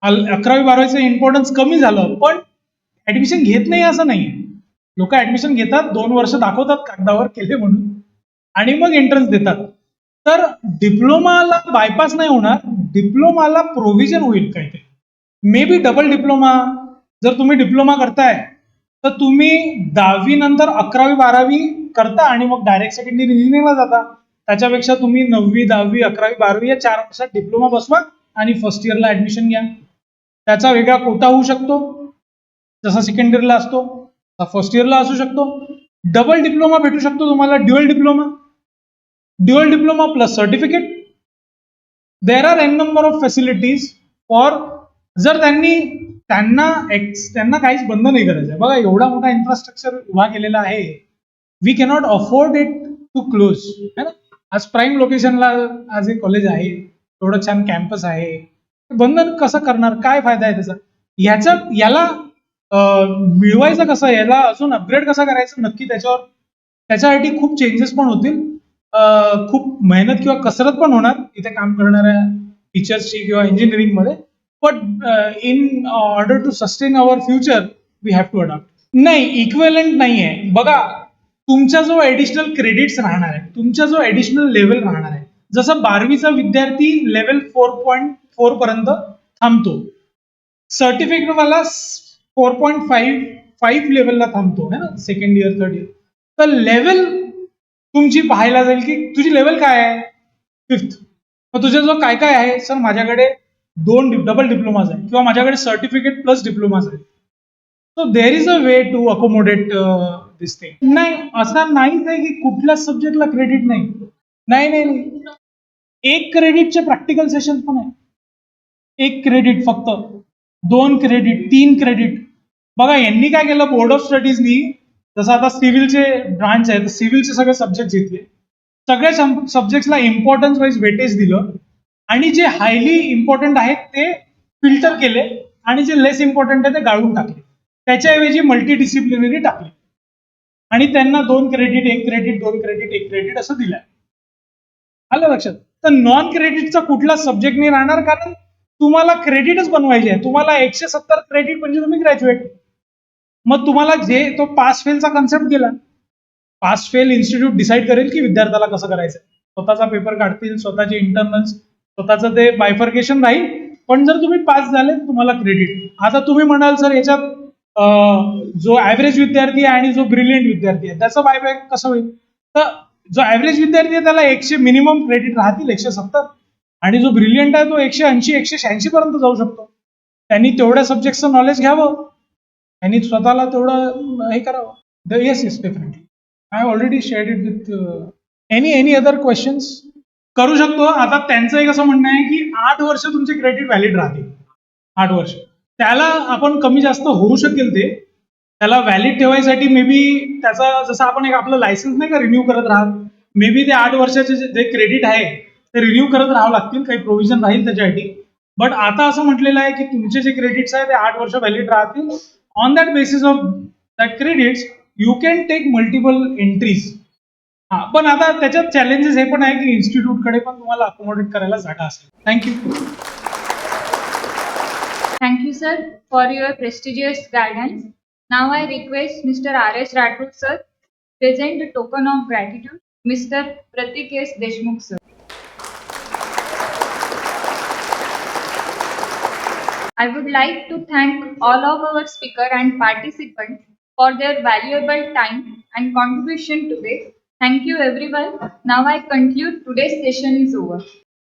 B: 11वी-12वीचं इम्पॉर्टन्स कमी झालं, पण ऍडमिशन घेत नाही असं नाही. लोक ऍडमिशन घेतात, 2 वर्ष दाखवतात कागदावर केले म्हणून, आणि मग एंट्रन्स देतात. तर डिप्लोमाला बायपास नाही होणार, डिप्लोमाला प्रोव्हिजन होईल काहीतरी, मे बी डबल डिप्लोमा. जर तुम्ही डिप्लोमा करताय तर तुम्ही 10वी नंतर 11वी-12वी करता आणि मग डायरेक्ट सेकंडरी इंजिनिअरिंगला जाता. त्याच्यापेक्षा तुम्ही 9वी, 10वी, 11वी, 12वी या 4 वर्षात डिप्लोमा बसवा आणि फर्स्ट इयरला ऍडमिशन घ्या. त्याचा वेगळा कोटा होऊ शकतो, जसा सेकंड इयरला असतो फर्स्ट इयरला असू शकतो. डबल डिप्लोमा भेटू शकतो तुम्हाला, dual diploma plus certificate. There are a number of facilities for, जर त्यांना काहीच बंद नाही करायचं. बघा, एवढा मोठा इन्फ्रास्ट्रक्चर उभा केलेला आहे, we cannot afford it to close, है ना. आज प्राईम लोकेशनला आज एक कॉलेज आहे, एवढं छान कॅम्पस आहे, बंद कसं करणार, काय फायदा आहे त्याचा? याला मिळवायचं कसं, याला अजून अपग्रेड कसं करायचं, नक्की त्याच्यासाठी खूप चेंजेस पण होतील. खूप मेहनत किंवा कसरत पण होणार इथे काम करणाऱ्या टीचर्सची किंवा इंजिनिअरिंगमध्ये. But in order to sustain our future we have to adopt. नाही, इक्वेलंट नाही आहे. बघा, तुमचा जो ऍडिशनल क्रेडिट्स राहणार आहे, तुमचा जो ऍडिशनल लेवल राहणार आहे, जसं 12वीचा विद्यार्थी लेवल 4.4 पर्यंत थांबतो, सर्टिफिकेटवाला 4.5 लेवलला थांबतो है ना, सेकंड इयर थर्ड इयर. तर लेवल तुमची पाहायला जाईल की तुझी लेवल काय आहे, 5th. मग तुझ्या जो काय काय आहे, सर माझ्याकडे 2 डबल डिप्लोमाज आहे किंवा माझ्याकडे सर्टिफिकेट प्लस डिप्लोमाज आहे. So there is a way to accommodate this thing. नाही, असं नाहीच आहे की कुठल्याच सब्जेक्टला क्रेडिट नाही. नाही नाही नाही, 1 क्रेडिटचे प्रॅक्टिकल सेशन पण आहे. 1 क्रेडिट फक्त, 2 क्रेडिट, 3 क्रेडिट. बघा, यांनी काय केलं, बोर्ड ऑफ स्टडीजनी जसं आता सिव्हिलचे ब्रांच आहे, सिव्हिलचे सगळे सब्जेक्ट घेतले, सगळ्या सब्जेक्टला इम्पॉर्टन्स वाईज वेटेज दिलं आणि जे हायली इम्पॉर्टंट आहेत ते फिल्टर केले आणि जे लेस इम्पॉर्टंट आहे ते गाळून टाकले. त्याच्याऐवजी मल्टी डिसिप्लिनरी टाकले आणि त्यांना 2 क्रेडिट, 1 क्रेडिट, 2 क्रेडिट, 1 क्रेडिट असं दिलंय. आलं लक्षात? तर नॉन क्रेडिटचा कुठला सब्जेक्ट नाही राहणार, कारण तुम्हाला क्रेडिटच बनवायचे आहे. तुम्हाला 170 क्रेडिट म्हणजे तुम्ही ग्रॅज्युएट. मग तुम्हाला जे तो पास फेलचा कन्सेप्ट केला, पास फेल इन्स्टिट्यूट डिसाईड करेल की विद्यार्थ्याला कसं करायचं, स्वतःचा पेपर काढतील, स्वतःचे इंटरनल्स, स्वतःचं ते बायफर्केशन राहील. पण जर तुम्ही पास झाले तर तुम्हाला क्रेडिट. आता तुम्ही म्हणाल सर याच्यात जो ऍव्हरेज विद्यार्थी आहे आणि जो ब्रिलियंट विद्यार्थी आहे त्याचं बायबॅक कसं होईल, तर जो ऍव्हरेज विद्यार्थी आहे त्याला 100 मिनिमम क्रेडिट राहतील, 170, आणि जो ब्रिलियंट आहे तो 180, 186 पर्यंत जाऊ शकतो. त्यांनी तेवढ्या सब्जेक्टचं नॉलेज घ्यावं, त्यांनी स्वतःला तेवढं हे करावं. Yes yes, definitely. I already shared it with any other questions. करू शकतो. आता त्यांचं एक असं म्हणणं आहे की 8 वर्ष तुमचे क्रेडिट व्हॅलिड राहतील. 8 वर्ष त्याला आपण कमी जास्त होऊ शकेल, ते त्याला व्हॅलिड ठेवायसाठी मे बी त्याचा जसं आपण एक आपलं लायसन्स नाही का रिन्यू करत राहत, मे बी ते 8 वर्षाचे जे क्रेडिट आहे ते रिन्यू करत राहावं लागतील, काही प्रोव्हिजन राहील त्याच्यासाठी. बट आता असं म्हटलेलं आहे की तुमचे जे क्रेडिट्स आहे ते 8 वर्ष व्हॅलिड राहतील. On that basis of that credits you can take multiple entries. हा, पण आता त्याच्यात चॅलेंजेस हे पण आहे की इन्स्टिट्यूटकडे पण तुम्हाला अकोमोडेट करायला जागा असेल. Thank you.
A: Thank you, sir, for your prestigious guidance. Now I request Mr. R.S. Rathod, sir, present the token of gratitude. Mr. Pratik S Deshmukh, sir. I would like to thank all of our speaker and participants for their valuable time and contribution today. Thank you, everyone. Now I conclude today's session is over.